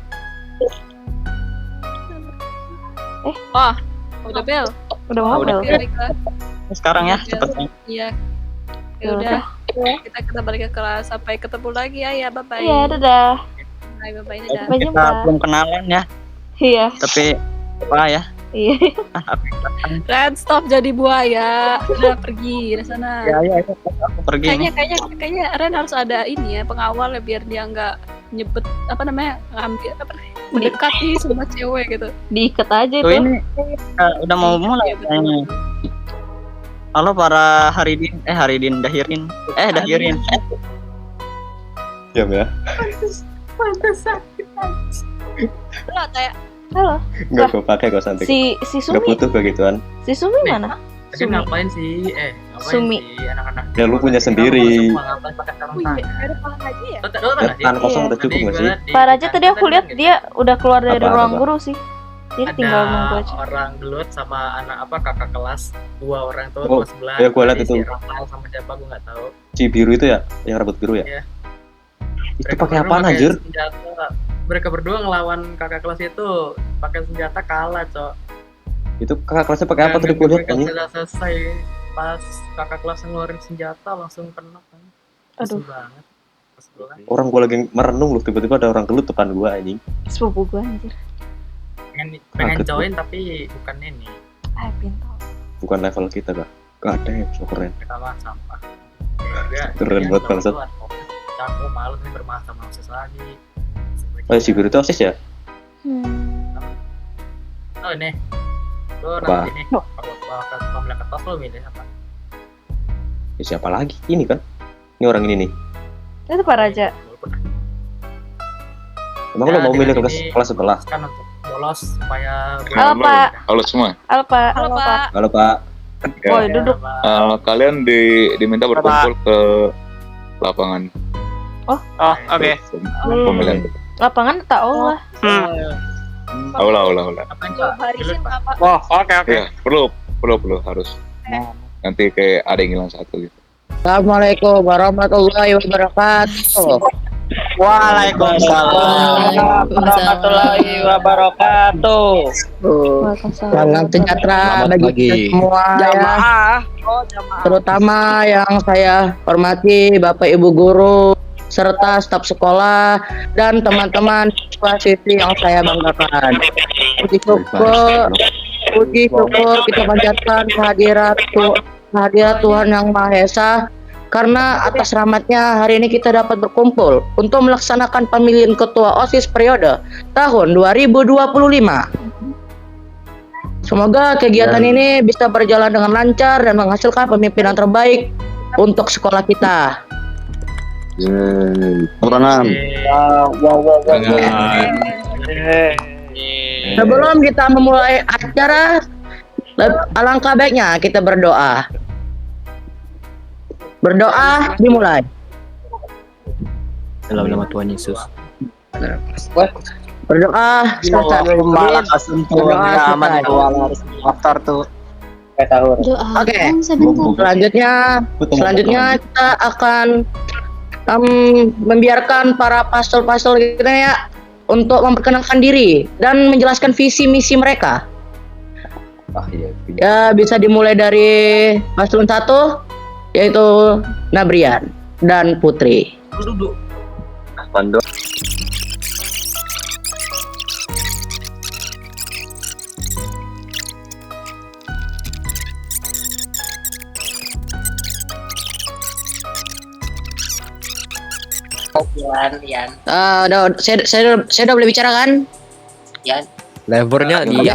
Wah, udah bel. Udah mau Udah. bel. Baiklah. Sekarang ya cepetnya. Iya. Ya Ya udah. Kita balik ke kelas. Sampai ketemu lagi ya. Bye bye. Iya, dadah. Bye dadah. Sampai Kita jumpa. belum kenalan ya, Iya. tapi apa ya? Iya. Ren, stop jadi buaya. Udah pergi dari sana. Ya, aku pergi nih. Kayaknya Ren harus ada ini ya, pengawal ya, biar dia nggak nyebet ngambil mendekati semua cewek gitu. Diikat aja Tuh itu. ini udah mau mulai Iya, betul. kayaknya. Halo para Haridin, Dahirin. Dahirin. Diam ya. Lah kayak Halo. Enggak gue pakai kok santai. Si Enggak Sumi. butuh begituan. Si Sumi mana? Tadi Sumi. ngapain sih? Ngapain Sumi. sih anak-anak? Ya, lu punya sendiri. Ngapain pakai sarung tangan? ada pahala aja ya. Lo tau nggak sih? Tangan kosong Iya. udah cukup nggak sih? Pak Raja tadi aku lihat dia udah keluar dari Apa, ruang apa? guru sih. Jadi ada tinggal nunggu aja. orang gelut sama anak kakak kelas, 2 orang tuh Oh, kelas sebelah. iya, gua liat Tadi itu. si Rafael sama siapa gue nggak tahu. Si biru itu ya, yang rambut biru ya? Iya. Itu Mereka pakai berdua apaan anjir? senjata. Mereka berdua ngelawan kakak kelas itu pakai senjata kalah, Cok. Itu kakak kelasnya pakai apa Dan tadi gue lihat mereka anjing? sudah selesai, pas kakak kelas ngeluarin senjata langsung kena kan. Aduh. Kesel banget. Kesel banget. Orang gue lagi merenung loh, tiba-tiba ada orang gelut depan gue anjing. Sepupu gua anjir. pengen Kaget join tapi bukan ini, Pintar. Bukan level kita kak. Gak ada ya, so keren. kita mah sampah. Keren banget, bangsat. Aku malu nih bermasa OSIS lagi. Oh si biru itu OSIS ya? Oh ini, lo Apa? nanti nih kalau pemilihan ketos lo milih apa? Ya, siapa lagi? Ini kan? Ini orang ini nih. Itu Pak Raja. Emang lo mau milih kelas sebelah? Kan untuk bolos supaya Halo Pak. Halo semua. Halo Pak. Halo Pak. Halo Pak. Ya, Woi duduk. kalian diminta berkumpul ke lapangan Oh, oke. pemilihan. Lapangan tak Allah. Aula. apa yang Lo barisin apa? Oh, oke. Ya, perlu harus. Nanti kayak ada yang hilang satu gitu. Assalamualaikum warahmatullahi wabarakatuh. Waalaikumsalam warahmatullahi wabarakatuh. Salam sejahtera bagi kita semua ya. Terutama yang saya hormati Bapak Ibu guru serta staf sekolah dan teman-teman siswa-siswi yang saya banggakan. Puji syukur kita panjatkan kehadirat Tuhan Yang Maha Esa, karena atas rahmatnya hari ini kita dapat berkumpul untuk melaksanakan pemilihan ketua OSIS periode tahun 2025. Semoga kegiatan ini bisa berjalan dengan lancar dan menghasilkan pemimpinan terbaik untuk sekolah kita. Orangan. Sebelum kita memulai acara, alangkah baiknya kita berdoa. Berdoa dimulai. Dalam nama Tuhan Yesus. Berdoa selesai. Oke. Selanjutnya kita akan membiarkan para pastor-pastor kita ya untuk memperkenalkan diri dan menjelaskan visi misi mereka. Ya, bisa dimulai dari paslon 1 yaitu Nabrian dan Putri. Duduk. Pando. Saya udah boleh bicara kan? Levernya dia.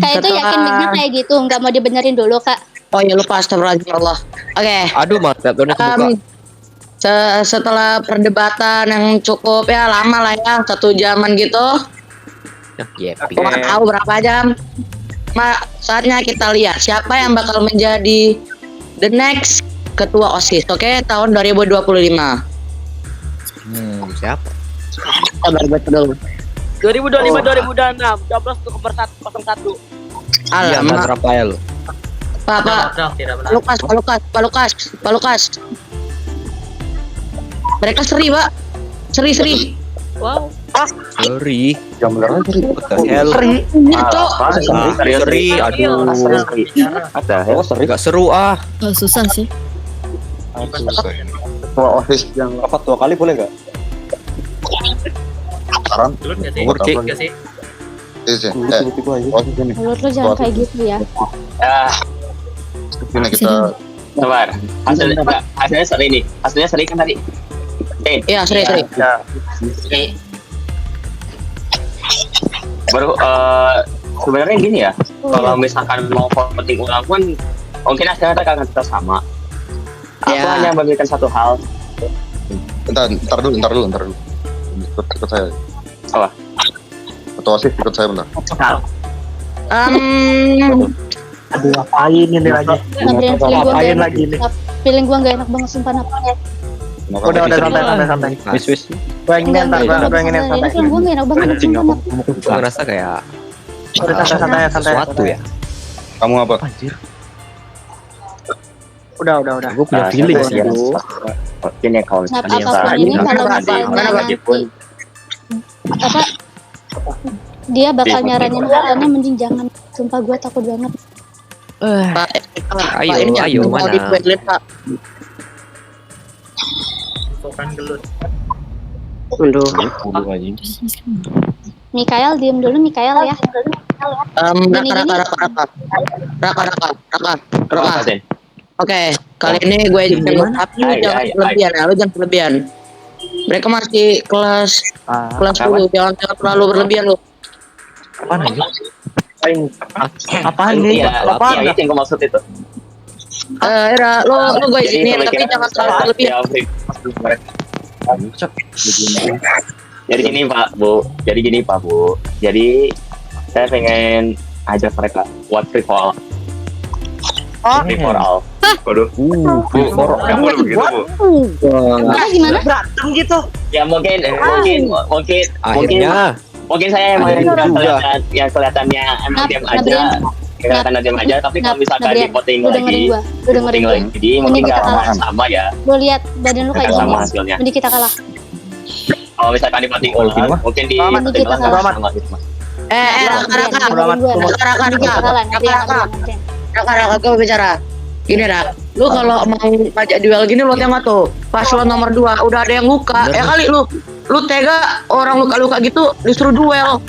Kak itu yakin mic-nya kayak gitu, nggak mau dibenerin dulu kak. Oh ya lupa, astagfirullahaladzim Allah. Oke. Aduh, mantap tuh kebuka. Setelah perdebatan yang cukup ya lama lah ya, 1 jaman gitu. Aku nggak tahu berapa jam. Saatnya kita lihat siapa yang bakal menjadi the next ketua OSIS, oke, tahun 2025. Siapa? Sabar baca dulu. 2025 2026 coblos untuk nomor 101. Alamak. Rafael. Pak Lukas. Mereka seri, Pak. Seri. Wow. Seri. Jam berapa seri? Seri. Seri. Aduh. Ada ya seri. Gak seru ah. Susah sih. Ketua OSIS yang 2 kali boleh nggak? Saran? Working gak sih? Menurut lo jangan kayak gitu ya. Ini kita Sabar. Hasilnya seri nih. Hasilnya seri kan tadi. Iya, seri. Baru sebenarnya gini ya. Kalau misalkan mau voting ulang pun mungkin hasilnya akan tetap sama. Aku hanya memberikan satu hal. Bentar dulu. Ikut saya. Apa? Ketua OSIS ikut saya bentar. Aduh, ngapain ini lagi? Ngapain lagi nih? Feeling gua nggak enak banget sumpah napa. Udah santai. Wis. Gua ingin santai. Feeling gua nggak enak banget sumpah napa. Gua ngerasa kayak Udah santai. sesuatu ya. Kamu apa? Udah. Gua punya feeling sih ya. Gini kalau Apapun ini kalau misalnya nanti apa dia bakal nyaranin hal-halnya mending jangan. Sumpah gua takut banget. Ayo mana? Mikael diem dulu Mikael ya. Raka. Oke, kali ini gue tapi jangan kelebihan. Mereka masih kelas 10, jangan terlalu berlebihan lu. Apaan nih? Apaan yang gue maksud itu? Era, lo gue sini tapi jangan terlalu berlebihan. Jadi gini Pak Bu. Jadi saya pengen ajak mereka buat free for all. Free for all. Waduh. Free for all. Yang boleh begitu Bu. Gimana? Berantem gitu. Ya mungkin Akhirnya. Mungkin saya yang kelihatannya emang diam aja, tapi kalau misalkan di voting lagi, jadi mungkin nggak sama ya. Lo lihat badan lo kayak sama gini. hasilnya. Mending kita kalah. Kalau misalkan di voting ulang, mungkin di voting ulang sama gitu mas. Raka, gue bicara. Gini Rak, lu kalau mau pajak duel gini lu tengok tuh, paslon nomor 2 udah ada yang luka, ya kali lu tega orang luka-luka gitu disuruh duel.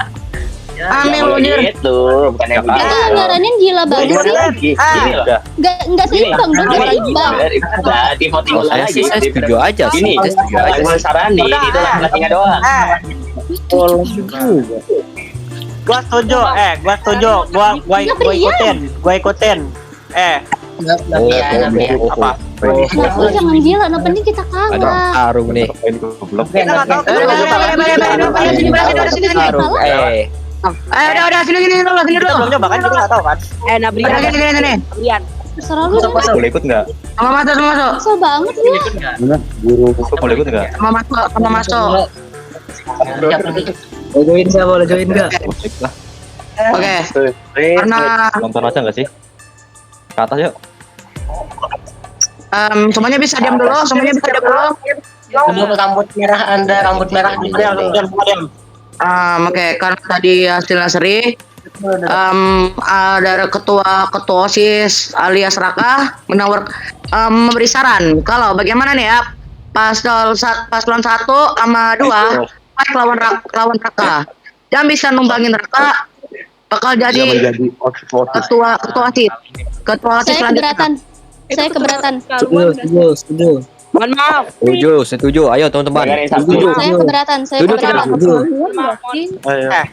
Aneh lu nih. Itu bukan yang Itu anggarannya gila banget sih. Enggak seimbang dong, enggak seimbang. Di voting ulang lagi. Saya setuju aja sih. Gini, gue saranin itu latihannya doang. Gua setuju. Gua ikutin. Apa? Lu jangan gila, no penting kita kalah. Ada tarung nih. Udah sini dulu. Belum nyoba kan kita nggak tahu kan. Sini. Terserah lu. Boleh ikut nggak? Sama masuk. Susah banget ya. Mana? Guru boleh ikut nggak? Sama masuk. Boleh join nggak? Oke. Karena nonton aja nggak sih? Ke atas yuk. Semuanya bisa diam dulu. Rambut merah Anda, rambut merah diam. Oke, karena tadi hasilnya seri, ada ketua OSIS alias Raka memberi saran kalau bagaimana nih ya paslon 1 sama 2 fight lawan Raka. Yang bisa numbangin Raka bakal jadi ketua OSIS. Saya keberatan. Setuju. Mohon maaf. Setuju. Ayo teman-teman. Saya keberatan.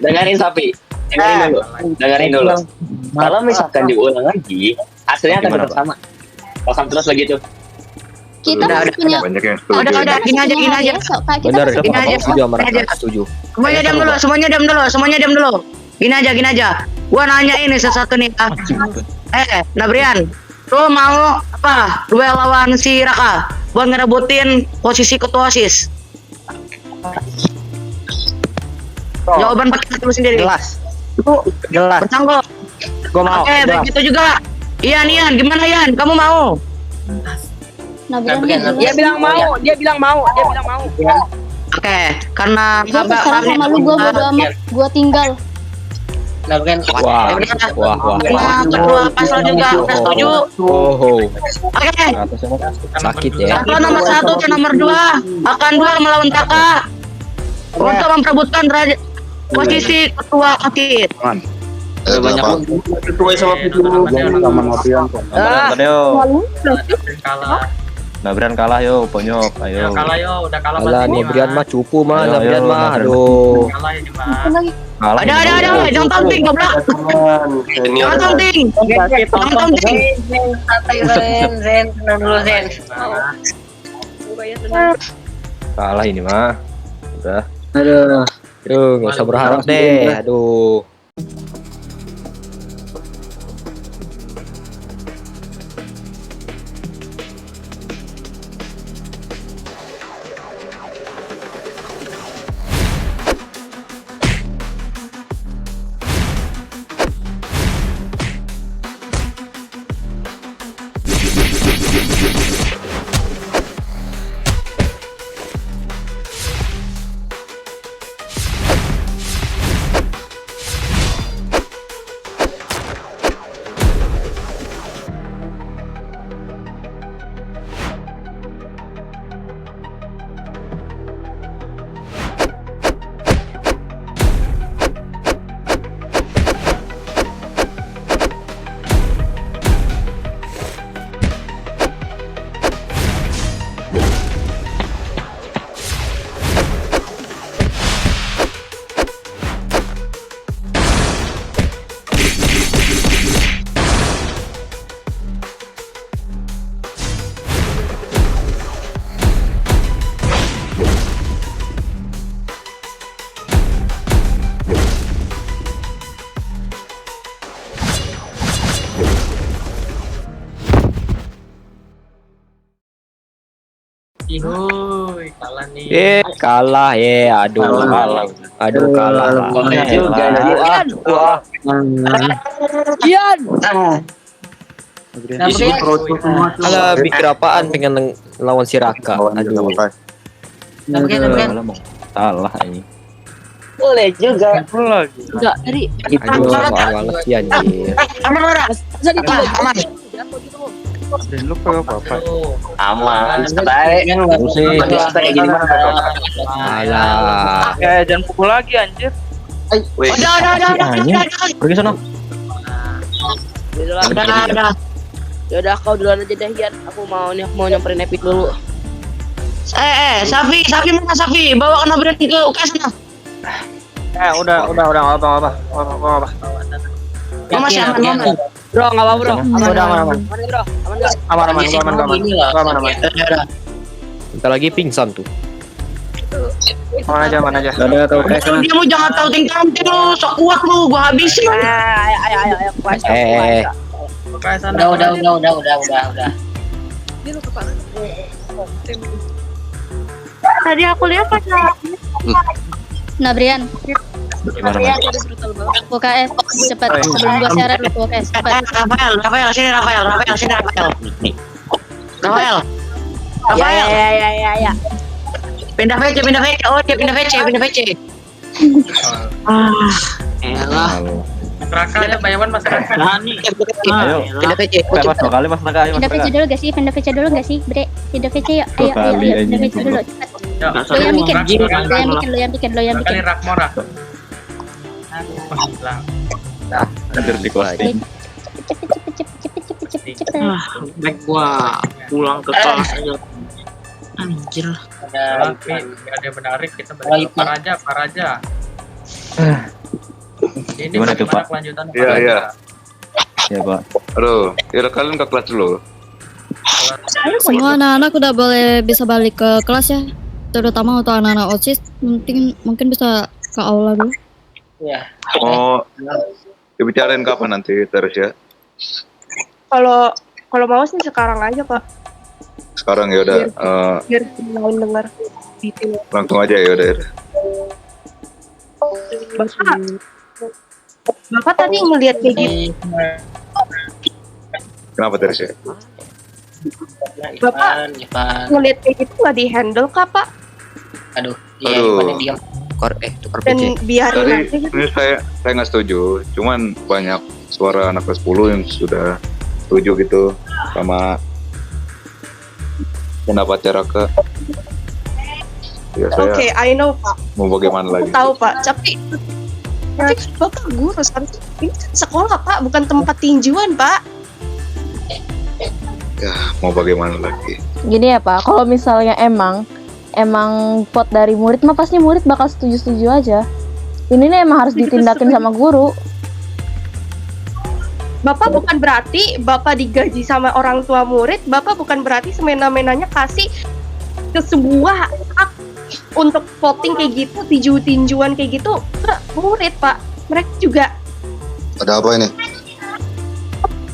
Dengerin sapi. dengerin dulu. Kalau misalkan diulang lagi, hasilnya akan tetap sama. Pasang terus lagi tuh. Kita masih punya. Banyak yang setuju. Udah, gini aja. Bener, Gini aja. setuju sama Raka, setuju. Semuanya diam dulu. Gini aja. Gua nanya ini sesuatu nih. Nabrian, lu mau apa? Duel lawan si Raka buat ngerebutin posisi ketua OSIS. Jawaban pakai lu sendiri. Jelas. Bertanggung. Gua mau. Oke, begitu juga. Ian, gimana Ian? Kamu mau? Dia bilang mau. Oke, karena Gue terserah sama lu, gue bodo amat. Gue tinggal. Wah. Karena ketua pasal juga udah setuju. Oke. Sakit ya. Satu nomor 1 dan nomor 2 akan duel melawan Taka untuk memperebutkan posisi ketua OSIS. Banyak ketua sama Kalah. Kalah yo, Ponyok. Ayo. Udah kalah. Alah, nih Brian mah cupu mah, Brian mah. Aduh. Kalah ini mah. Ada, jangan taunting, goblok. Jangan taunting. Zen, tenang dulu Zen. Kalah ini mah. Udah. Aduh, nggak usah berharap deh. Aduh. Kalah nih. Kalah ya. Aduh, kalah. Ian. Alah, mikir apaan pengen lawan si Raka. Aduh. Salah ini. Boleh juga. Enggak, dari Aduh, banget sih anjir. Aman. Lu ke apa? Aman, baik. Kayak gini mana? Alah. Jangan pukul lagi anjir. Udah. Pergi sana. Udah. Yaudah kau duluan aja deh Ian. Aku mau nyamperin Epic dulu. Safi mana Safi? Bawa kena berani ke UKS sana. Udah, enggak apa-apa. Gua masih aman. Bro, enggak apa-apa, Bro. Aman. Aman. Bentar lagi pingsan tuh. Aman aja. Dia mau jangan taunting lu, sok kuat lu, gua habisin. Ayo. Udah. Tadi aku lihat pas Brian, Gimana? UKS cepat sebelum gua syarat lu UKS cepat. Rafael, sini Rafael. Ya. Pindah VC. Oh, dia pindah VC. Elah. Raka ada bayawan Mas Raka. Ayo. Pindah VC. Mas 2 kali Mas Naga, ayo Mas Pindah VC Naga. dulu gak sih, Bre? Pindah VC yuk. Ayo. Pindah VC dulu cepat. Lo yang bikin. Kali Rakmora. Hadir di kelas. Cepet. Baik gua pulang ke kelas aja. Anjir. Tapi ada yang menarik kita balik Paraja. Ini Gimana tuh, bagaimana Pak? kelanjutannya? Iya, Pak? iya. Iya, Pak. Aduh, ya kalian ke kelas dulu. Semua anak-anak udah boleh bisa balik ke kelas ya. Terutama untuk anak-anak OSIS, mungkin bisa ke aula dulu. Iya. Oh, dibicarain kapan nanti terus ya? Kalau mau sih sekarang aja Pak. Sekarang ya udah Biar lain dengar detail. langsung aja ya udah. Bapak tadi ngelihat kayak gitu. Kenapa terus ya? Bapak Ivan. ngelihat kayak gitu nggak di handle kah Pak? Aduh, Aduh. diam. Tukar Dan PC. biarin Tadi aja gitu. ini saya nggak setuju. Cuman banyak suara anak kelas 10 yang sudah setuju gitu sama pendapatnya Raka. Ya saya Oke, I know Pak. mau bagaimana Aku lagi? tahu Pak. Tapi Bapak guru harus ini kan sekolah Pak, bukan tempat tinjuan Pak. Ya mau bagaimana lagi? Gini ya Pak, kalau misalnya emang pot dari murid mah pasti murid bakal setuju-setuju aja. Ini nih emang harus ditindakin sama guru. Bapak bukan berarti Bapak digaji sama orang tua murid, Bapak bukan berarti semena-menanya kasih ke sebuah hak untuk voting kayak gitu, tinjuan kayak gitu ke murid Pak. Mereka juga. Ada apa ini?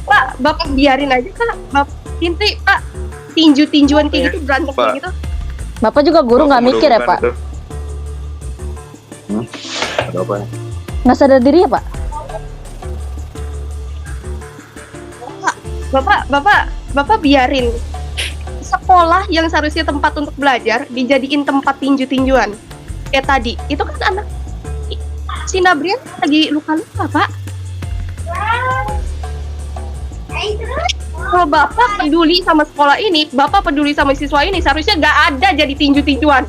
Pak, Bapak biarin aja Kak. Bapak inti Pak, tinjuan kayak gitu, berantem kayak gitu. Bapak juga guru nggak mikir ya Pak? Ada apa ya? Nggak sadar diri ya Pak? Bapak biarin sekolah yang seharusnya tempat untuk belajar dijadiin tempat tinjuan. Kayak tadi, itu kan anak si Nabrian lagi luka-luka Pak. Kalau Bapak peduli sama sekolah ini, Bapak peduli sama siswa ini, seharusnya nggak ada jadi tinjuan.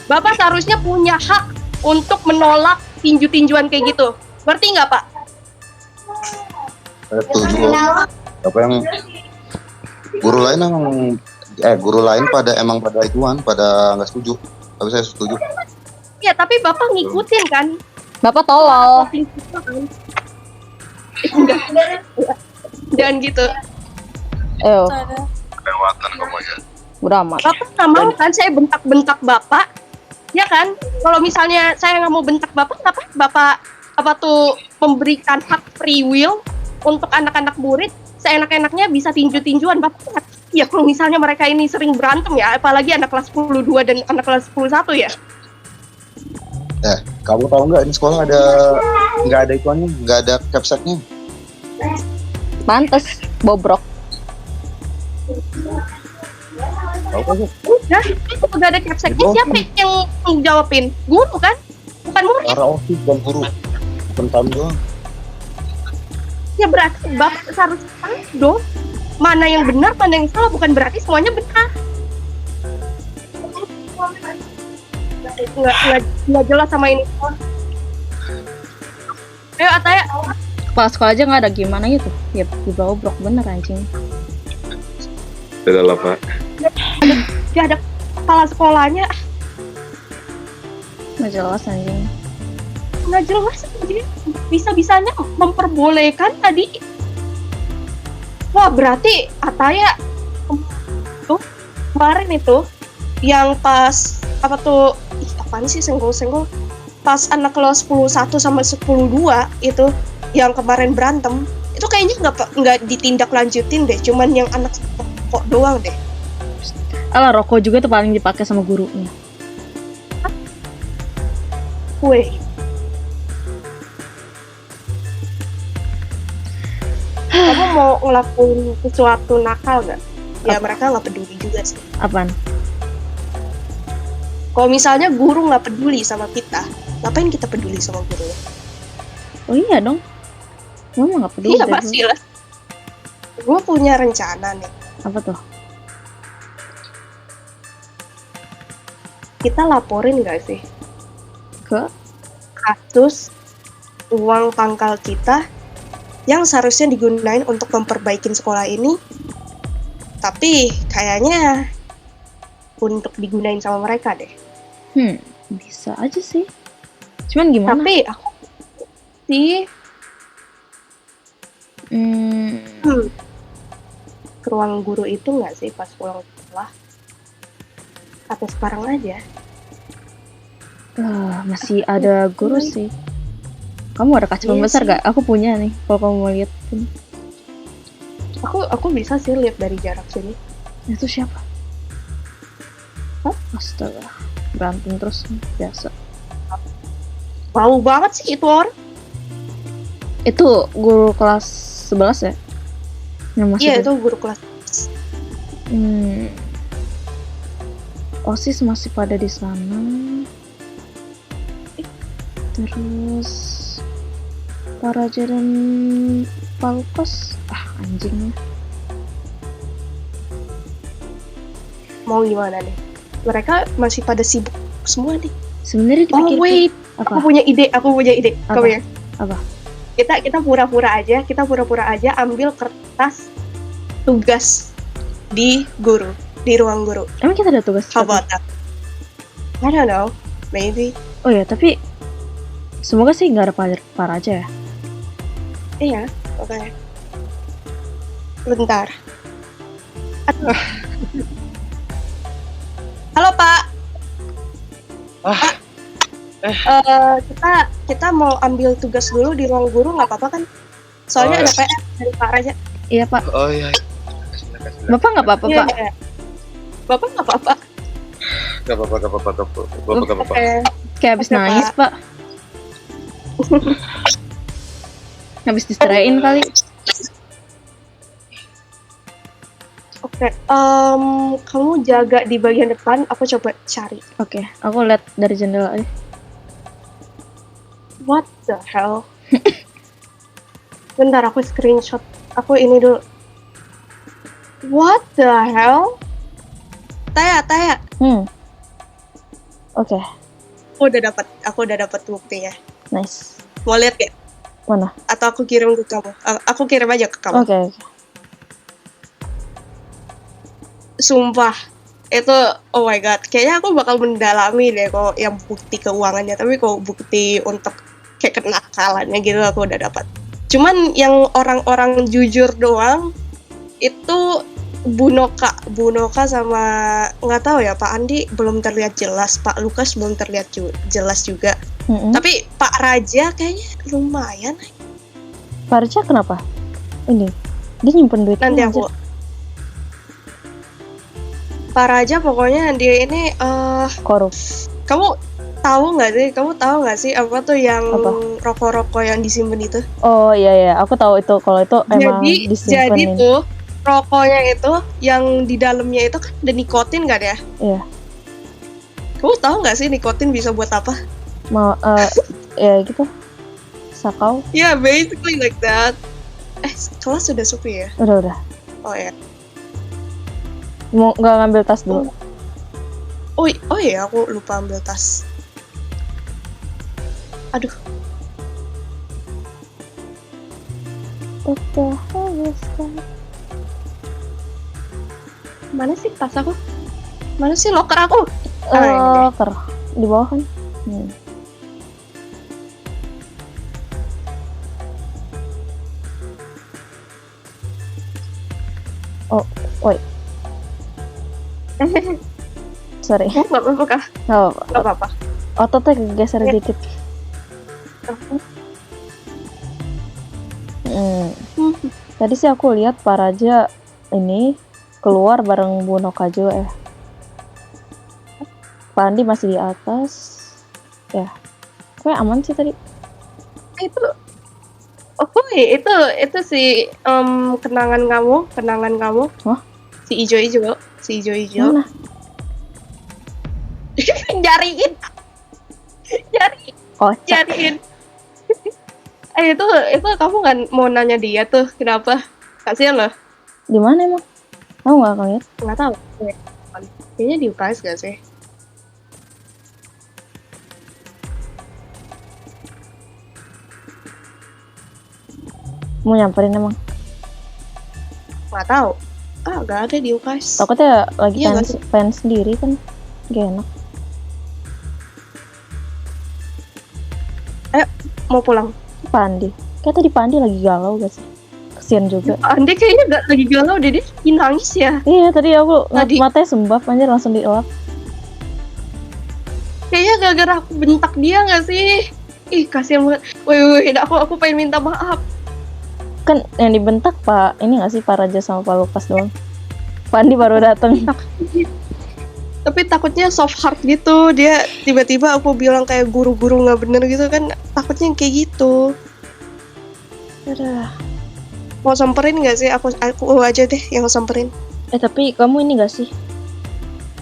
Bapak seharusnya punya hak untuk menolak tinjuan kayak gitu. Ngerti nggak Pak? Saya setuju. Apa yang guru lain pada nggak setuju. Tapi saya setuju. Ya, tapi Bapak ngikutin kan? Bapak tolol. Jangan gitu. Ayo, Kelewatan kamu ya. udah amat. Bapak nggak mau kan saya bentak-bentak Bapak? Ya kan? Kalau misalnya saya nggak mau bentak Bapak, kenapa Bapak tuh memberikan hak free will untuk anak-anak murid seenak-enaknya bisa tinjuan Bapak? Ya kalau misalnya mereka ini sering berantem ya, apalagi anak kelas 10-2 dan anak kelas 10-1 ya. Kamu tahu nggak ini sekolah nggak ada ikuannya, nggak ada capseknya. Pantes, bobrok. Udah, itu udah ada capseknya, siapa yang jawabin? Guru kan? Bukan murid. Para OSIS dan guru, bukan kami doang. Ya berarti Bapak seharusnya tahu dong mana yang benar, mana yang salah, bukan berarti semuanya benar. Nggak jelas sama ini. Ayo Ataya. Kepala sekolah aja nggak ada gimana gitu. Ya, bobrok bener anjing. Sudah lah Pak. Dia ada kepala sekolahnya. Nggak jelas anjing. Nggak jelas dia bisa-bisanya memperbolehkan tadi. Wah berarti Ataya tuh kemarin itu yang pas apa tuh apaan sih senggol-senggol pas anak kelas 10-1 sama 10-2 itu yang kemarin berantem itu kayaknya nggak ditindaklanjutin deh, cuman yang anak kok doang deh. Alah, rokok juga tuh paling dipakai sama gurunya. Weh. Kamu mau ngelakuin sesuatu nakal nggak? Ya mereka nggak peduli juga sih. Apaan? Kalau misalnya guru nggak peduli sama kita, ngapain kita peduli sama guru? Oh iya dong. Mama nggak peduli. Iya pasti lah. Gue punya rencana nih. Apa tuh? Kita laporin nggak sih ke kasus uang pangkal kita yang seharusnya digunain untuk memperbaikin sekolah ini, tapi kayaknya untuk digunain sama mereka deh. Bisa aja sih. Cuman gimana? Tapi aku sih ke ruang guru itu nggak sih pas pulang sekolah? Atau sekarang aja? Masih ada guru sih. Kamu ada kaca pembesar gak? Aku punya nih. Kalau kamu mau lihat. Aku bisa sih lihat dari jarak sini. Itu siapa? Astaga, berantem terus biasa. Bau banget sih itu orang. Itu guru kelas 11 ya? Iya, itu guru kelas. OSIS masih pada di sana. Terus para jalan Palukas, anjingnya. Mau gimana nih? Mereka masih pada sibuk semua nih. Sebenarnya dipikir. Wait, aku punya ide. Apa? Kamu ya? Apa? Kita pura-pura aja ambil kertas tugas di ruang guru. Emang kita ada tugas? How about that? I don't know, maybe. Oh ya, tapi semoga sih nggak ada para aja ya. Iya, oke. Bentar. Aduh. Halo Pak. Kita mau ambil tugas dulu di ruang guru, nggak apa-apa kan? Soalnya ada PR dari Pak Raja. Iya Pak. Oh iya. Bapak nggak apa-apa Pak? Iya. Bapak nggak apa-apa. Gak apa-apa. Kayak habis nangis Pak. Habis diceraiin kali. Oke, kamu jaga di bagian depan, aku coba cari. Oke, aku lihat dari jendela aja. What the hell? Bentar, aku screenshot. Aku ini dulu. What the hell? Taya. Oke. Aku udah dapat buktinya. Nice. Mau lihat gak? Mana? Atau aku kirim ke kamu? Aku kirim aja ke kamu. Oke. Sumpah, itu oh my god, kayaknya aku bakal mendalami deh kok yang bukti keuangannya, tapi kok bukti untuk kayak kenakalannya gitu aku udah dapat. Cuman yang orang-orang jujur doang itu Bunoka sama nggak tahu ya, Pak Andi belum terlihat jelas, Pak Lukas belum terlihat jelas juga. Tapi Pak Raja kayaknya lumayan. Pak Raja kenapa? Ini dia nyimpen duit. Nanti aku. Pak Raja pokoknya dia ini korup. Kamu tahu nggak sih apa tuh yang rokok-rokok yang disimpan itu? Oh iya, aku tahu itu. Kalau itu emang disimpan. Jadi tuh rokoknya itu yang di dalamnya itu kan ada nikotin kan ya? Iya. Kamu tahu nggak sih nikotin bisa buat apa? Ya gitu. Sakau. Yeah, basically like that. Kelas sudah sepi ya? Udah. Oh ya. Mau nggak ngambil tas dulu? Oh iya, aku lupa ambil tas. Aduh. Mana sih tas aku? Mana sih loker aku? Loker di bawah kan? Oh, wait. Sorry. Nggak apa-apa kah? Nggak apa-apa. Ototnya kegeser dikit. Tadi sih aku lihat Pak Raja ini keluar bareng Bu Nokajo ya. Pak Andi masih di atas. Ya. Kayak aman sih tadi. Itu si kenangan kamu. Hah? Si ijo-ijo. Mana? Jariin. Jariin. Itu kamu kan mau nanya dia tuh kenapa? Kasihan loh. Di mana emang? Kamu nggak akan lihat? Nggak tahu. Kayaknya di UKS gak sih? Mau nyamperin emang? Nggak tahu. Gak ada di UKS. Takutnya lagi pengen sendiri kan, gak enak. mau pulang? Pandi. Kayak tadi Pandi lagi galau gak sih? Kasian juga. Ande kayaknya gak lagi galau deh, dia lagi nangis ya. Iya, tadi aku Tadi. matanya sembab anjir langsung dielap. Kayaknya gara-gara aku bentak dia gak sih? Ih, kasihan banget. Woi, aku pengen minta maaf. Kan yang dibentak Pak, ini gak sih Pak Raja sama Pak Lukas doang. Pandi baru datang. Tapi takutnya soft heart gitu. Dia tiba-tiba aku bilang kayak guru-guru gak bener gitu kan. Takutnya kayak gitu. Aduh. Mau samperin gak sih? Aku aja deh yang samperin. Tapi kamu ini gak sih?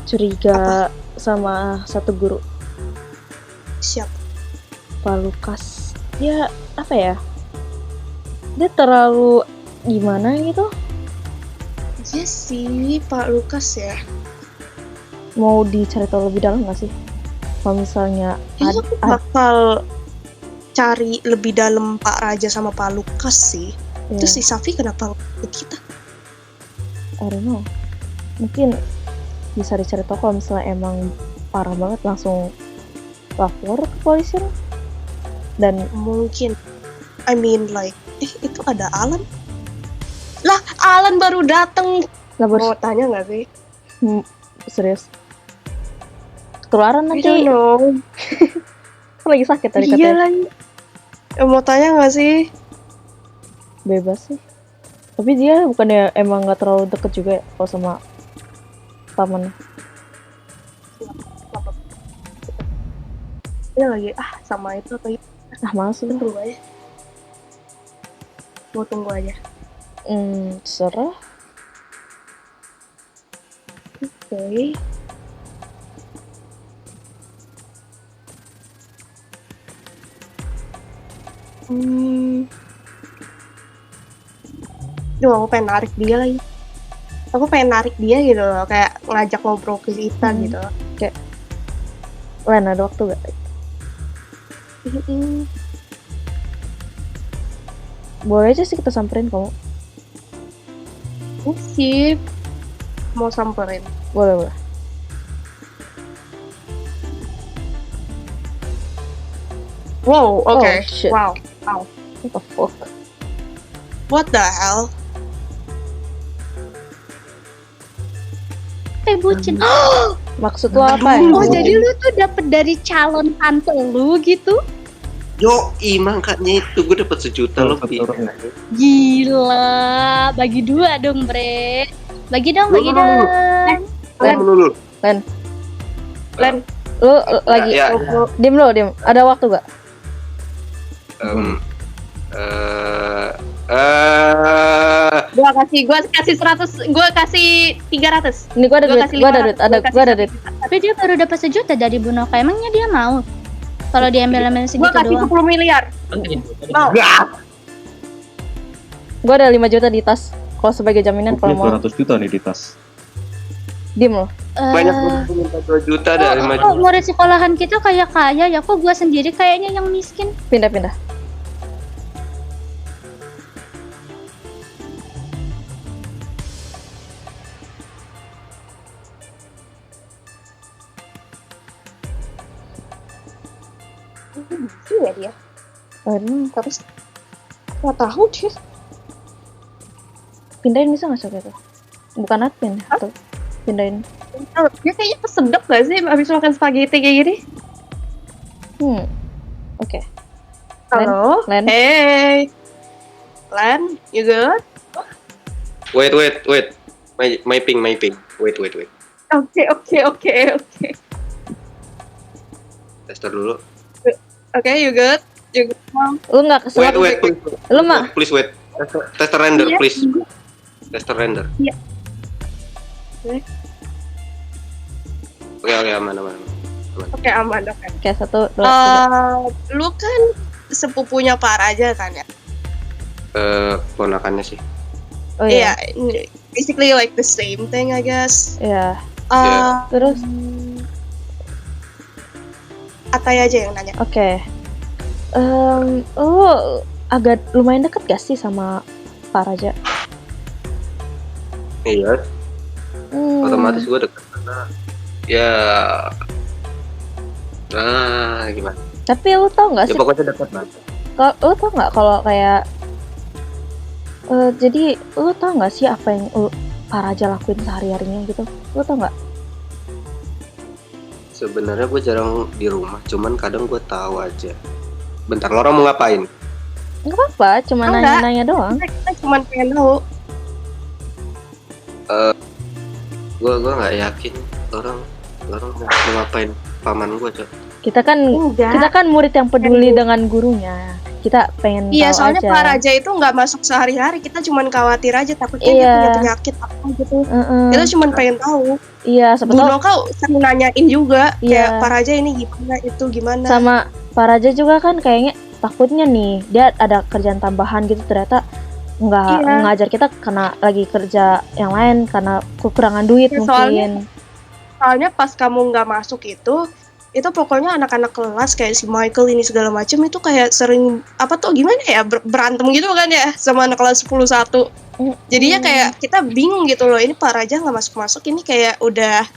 Curiga sama satu guru. Siapa? Pak Lukas. Dia apa ya? Dia terlalu gimana gitu? Iya sih, Pak Lukas ya. Mau dicari tahu lebih dalam gak sih? Kalau misalnya Kayaknya aku bakal cari lebih dalam Pak Raja sama Pak Lukas sih. Iya. Terus si Safi kenapa ikut kita? I don't know. Mungkin bisa dicari tahu kalau misalnya emang parah banget langsung lapor ke polisi. Dan mungkin I mean like itu ada Alan. Lah, Alan baru dateng. Mau tanya nggak sih? Serius? Ketularan nanti. I don't know. Aku lagi sakit tadi Iya katanya. lagi. Mau tanya nggak sih? Bebas sih. Tapi dia bukannya emang nggak terlalu deket juga ya kalau sama paman. Dia lagi sama itu atau itu. Males lu. Tunggu aja. Mau tunggu aja. Serah. Oke. Duh, aku pengen narik dia lagi. Aku pengen narik dia gitu loh, kayak ngajak ngobrol ke kita gitu. Kayak, Len ada waktu gak? Boleh aja sih kita samperin kamu. Sip. Mau samperin. Boleh. Wow, oke. Oh, shit. Wow. What the fuck? What the hell? Bucin. Maksud lo apa ya? Oh, jadi lu tuh dapet dari calon tante lu gitu? Yo, makanya itu gue dapat 1 juta lebih. Gila, bagi 2 dong, Bre. Bagi dong. Len. Lu lagi diem. Ada waktu gak? Gua kasih 100, gua kasih 300. Ini gua ada duit. Tapi dia baru dapat 1 juta dari Bu Noka. Emangnya dia mau? Kalau diambil segitu Gua kasih doang. 10 miliar. Mau. Gua ada 5 juta di tas. Kalau sebagai jaminan kalau mau. 200 juta nih di tas. Diem lo. Banyak yang minta 2 juta dari 5 Kok juta. murid sekolahan kita kaya ya? Kok gua sendiri kayaknya yang miskin? Pindah. Lucu ya dia. Terus nggak tahu dia. Pindahin bisa nggak sih itu? Bukan admin atau pindahin? Dia kayaknya kesedek gak sih abis makan spaghetti kayak gini? Oke. Halo. Len. Hey. Len, you good? Wait. My ping. Wait. Oke. Tester dulu. Oke, you good? You good, Mom? Lu nggak keselak? Wait, please. Lu mah? Please wait. Tester render, Iya. please. Tester render. Iya. Oke, aman. Oke, aman. Oke. Oke, 1, 2, 3. Lu kan sepupunya Pak Raja kan ya? Ponakannya sih. Oh iya. Iya, basically like the same thing, I guess. Iya. Terus Atai aja yang nanya. Oke. Lu agak lumayan deket gak sih sama Pak Raja? Iya. Otomatis gue deket karena ya gimana? Tapi lu tau gak Ya sih? pokoknya deket banget. Lo tau nggak kalau kayak jadi lo tau nggak sih apa yang Pak Raja lakuin sehari-harinya gitu? Lo tau nggak? Sebenarnya gue jarang di rumah, cuman kadang gue tahu aja. Bentar, lo orang mau ngapain? Nggak apa-apa, cuma nanya-nanya doang. Kita cuma pengen tahu. Gue nggak yakin orang mau ngapain paman gue, Cok. Kita kan murid yang peduli dengan gurunya. Kita pengen Iya, tahu soalnya aja. Pak Raja itu nggak masuk sehari-hari. Kita cuma khawatir aja, takutnya dia punya penyakit apa gitu. Kita cuma pengen tahu. Iya, Bu Nokal sering nanyain juga, Iya. kayak Pak Raja ini gimana, itu gimana. Sama Pak Raja juga kan kayaknya takutnya nih dia ada kerjaan tambahan gitu, ternyata nggak ngajar kita karena lagi kerja yang lain karena kekurangan duit Ya, mungkin. Soalnya pas kamu nggak masuk itu pokoknya anak-anak kelas kayak si Michael ini segala macem itu kayak sering apa tuh gimana ya berantem gitu kan ya sama anak kelas 10-1. Jadinya kayak kita bingung gitu loh, ini Pak Raja nggak masuk-masuk, ini kayak udah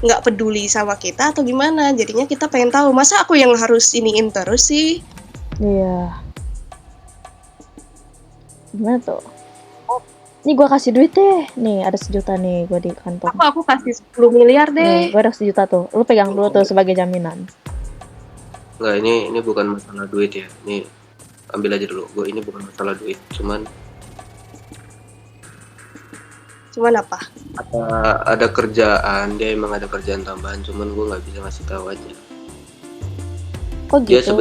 nggak peduli sama kita atau gimana. Jadinya kita pengen tahu, masa aku yang harus iniin terus sih? Iya. Gimana tuh? Nih gue kasih duit deh. Nih ada 1 juta nih gue di kantong. Aku kasih 10 miliar Nih deh. gue ada 1 juta tuh. Lu pegang dulu tuh sebagai jaminan. Nggak, ini bukan masalah duit ya. Ini ambil aja dulu. Ini bukan masalah duit. Cuman apa? Ada kerjaan. Dia emang ada kerjaan tambahan. Cuman gue nggak bisa ngasih tahu aja. Kok Dia gitu?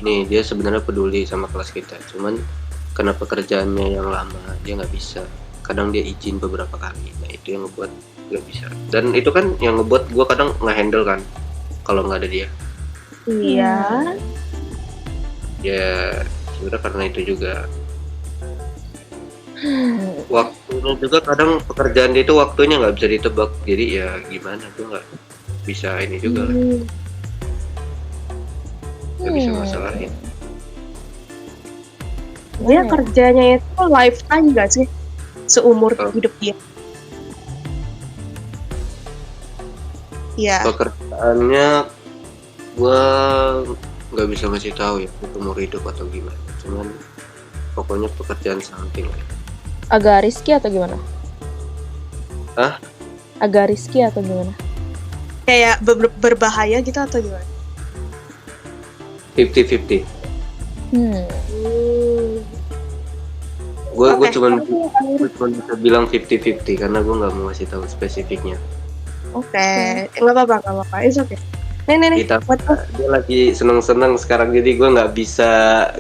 dia sebenarnya peduli sama kelas kita. Cuman karena pekerjaannya yang lama dia nggak bisa. Kadang dia izin beberapa kali. Nah itu yang ngebuat nggak bisa. Dan itu kan yang ngebuat gue kadang nggak handle kan kalau nggak ada dia. Iya. Ya sebenarnya karena itu juga. Waktunya juga kadang pekerjaan dia itu waktunya nggak bisa ditebak. Jadi ya gimana, gue nggak bisa ini juga lah. Nggak bisa masalahin. Dia kerjanya itu lifetime gak sih? Seumur hidup dia. Iya. Pekerjaannya gue nggak bisa ngasih tahu ya umur hidup atau gimana. Cuman pokoknya pekerjaan samping. Agak risky atau gimana? Hah? Agak risky atau gimana? Kayak berbahaya gitu atau gimana? 50-50. Gue cuma bisa bilang 50-50 karena gue nggak mau ngasih tahu spesifiknya. Oke, nggak apa-apa, it's okay. Nih. Dia lagi seneng-seneng sekarang, jadi gue nggak bisa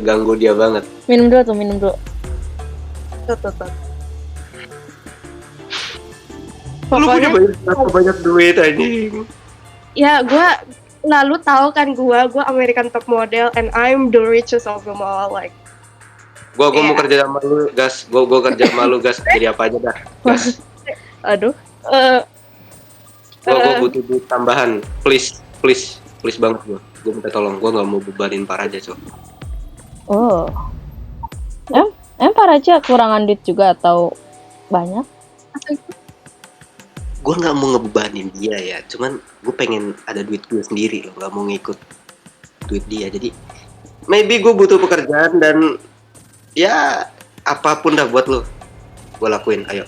ganggu dia banget. Minum dulu. Tuh. Lu punya banyak duit anjing. Ya, gue lalu tahu kan gue American Top Model and I'm the richest of them all, like. Gue mau kerja sama lu, gas. Gue kerja sama lu, gas. Jadi apa aja dah, gas. Aduh. Gue butuh duit tambahan, please banget gue. Gue minta tolong, gue nggak mau bebanin Pak Raja, Cok. Oh. Pak Raja kurangan duit juga atau banyak? Gue nggak mau ngebebanin dia ya, cuman gue pengen ada duit gue sendiri loh, nggak mau ngikut duit dia. Jadi maybe gue butuh pekerjaan dan ya apapun dah buat lo, gue lakuin. Ayo.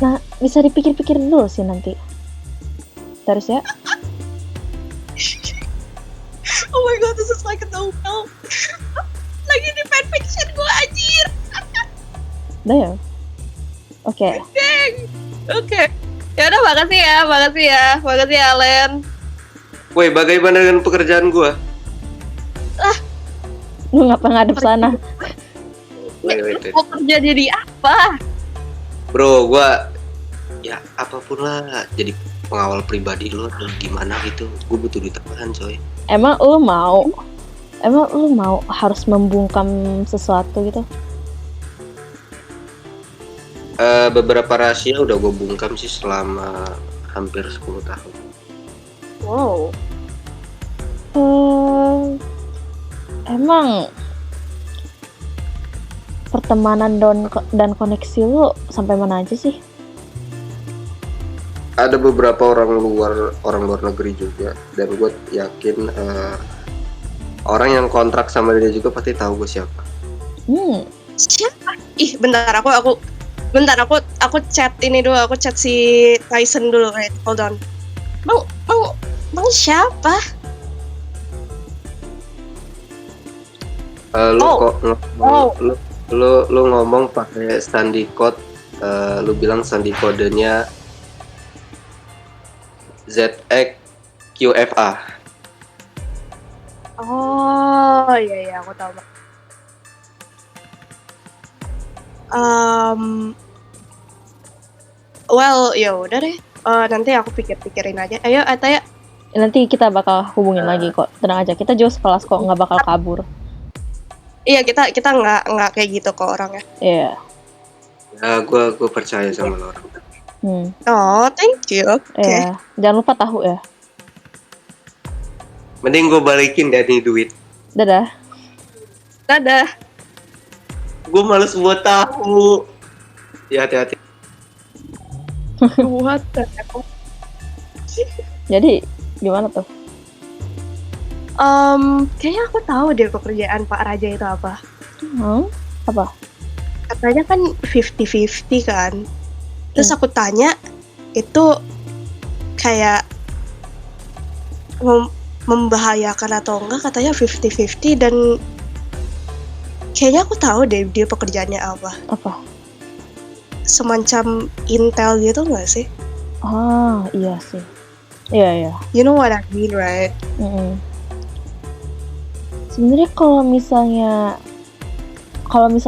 Nah, bisa dipikir-pikir dulu sih nanti. Terus ya. Oh my god, this is like a novel. Lagi di fanfiction gue anjir. Udah ya? Oke. Oke. Ya udah, makasih ya Alen. Woi, bagaimana dengan pekerjaan gue? Lu ngapa ngadep sana? Wait. Mau kerja jadi apa? Bro, gue ya apapun lah, jadi pengawal pribadi lo atau gimana gitu. Gue butuh duit tambahan, coy. Emang lu mau harus membungkam sesuatu gitu? Beberapa rahasia udah gue bungkam sih selama hampir 10 tahun. Wow. Emang pertemanan dan koneksi lu sampai mana aja sih? ada beberapa orang luar negeri juga, dan gue yakin orang yang kontrak sama dia juga pasti tahu gue siapa. Siapa? Ih, bentar aku chat ini dulu, aku chat si Tyson dulu. Wait, hold on. Bang siapa? Lu ngomong pakai sandi code, lu bilang sandi kodenya ZXQFA. Oh iya aku tahu. Well ya udah deh. Nanti aku pikirin aja. Ayo Ataya. Nanti kita bakal hubungin lagi kok. Tenang aja, kita jauh sekelas kok, nggak bakal kabur. Iya kita nggak kayak gitu kok orangnya. Iya. Ya gue percaya sama lo orang. Oh thank you. Oke. Iya. Jangan lupa tahu ya. Mending gue balikin deh nih duit. Dadah. Gue males buat tahu. Ya hati-hati. What the hell? Jadi gimana tuh? Kayaknya aku tahu deh pekerjaan Pak Raja itu apa. Apa? Katanya kan 50-50 kan. Terus aku tanya, itu kayak membahayakan atau enggak, katanya 50-50, dan kayaknya aku tahu deh dia pekerjaannya apa. Apa? Semacam intel gitu nggak sih? Ah, iya sih. Iya. You know what I mean, right? Sebenarnya kalau misalnya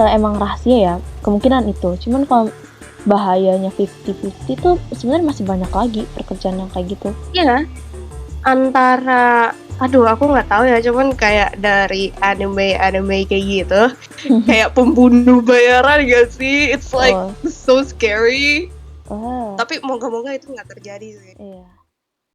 emang rahasia ya, kemungkinan itu. Cuman kalau bahayanya 50-50 tuh sebenarnya masih banyak lagi pekerjaan yang kayak gitu. Iya. Antara aku nggak tahu ya, cuman kayak dari anime kayak gitu, kayak pembunuh bayaran gak sih? It's like so scary. Tapi moga-moga itu nggak terjadi sih. Iya.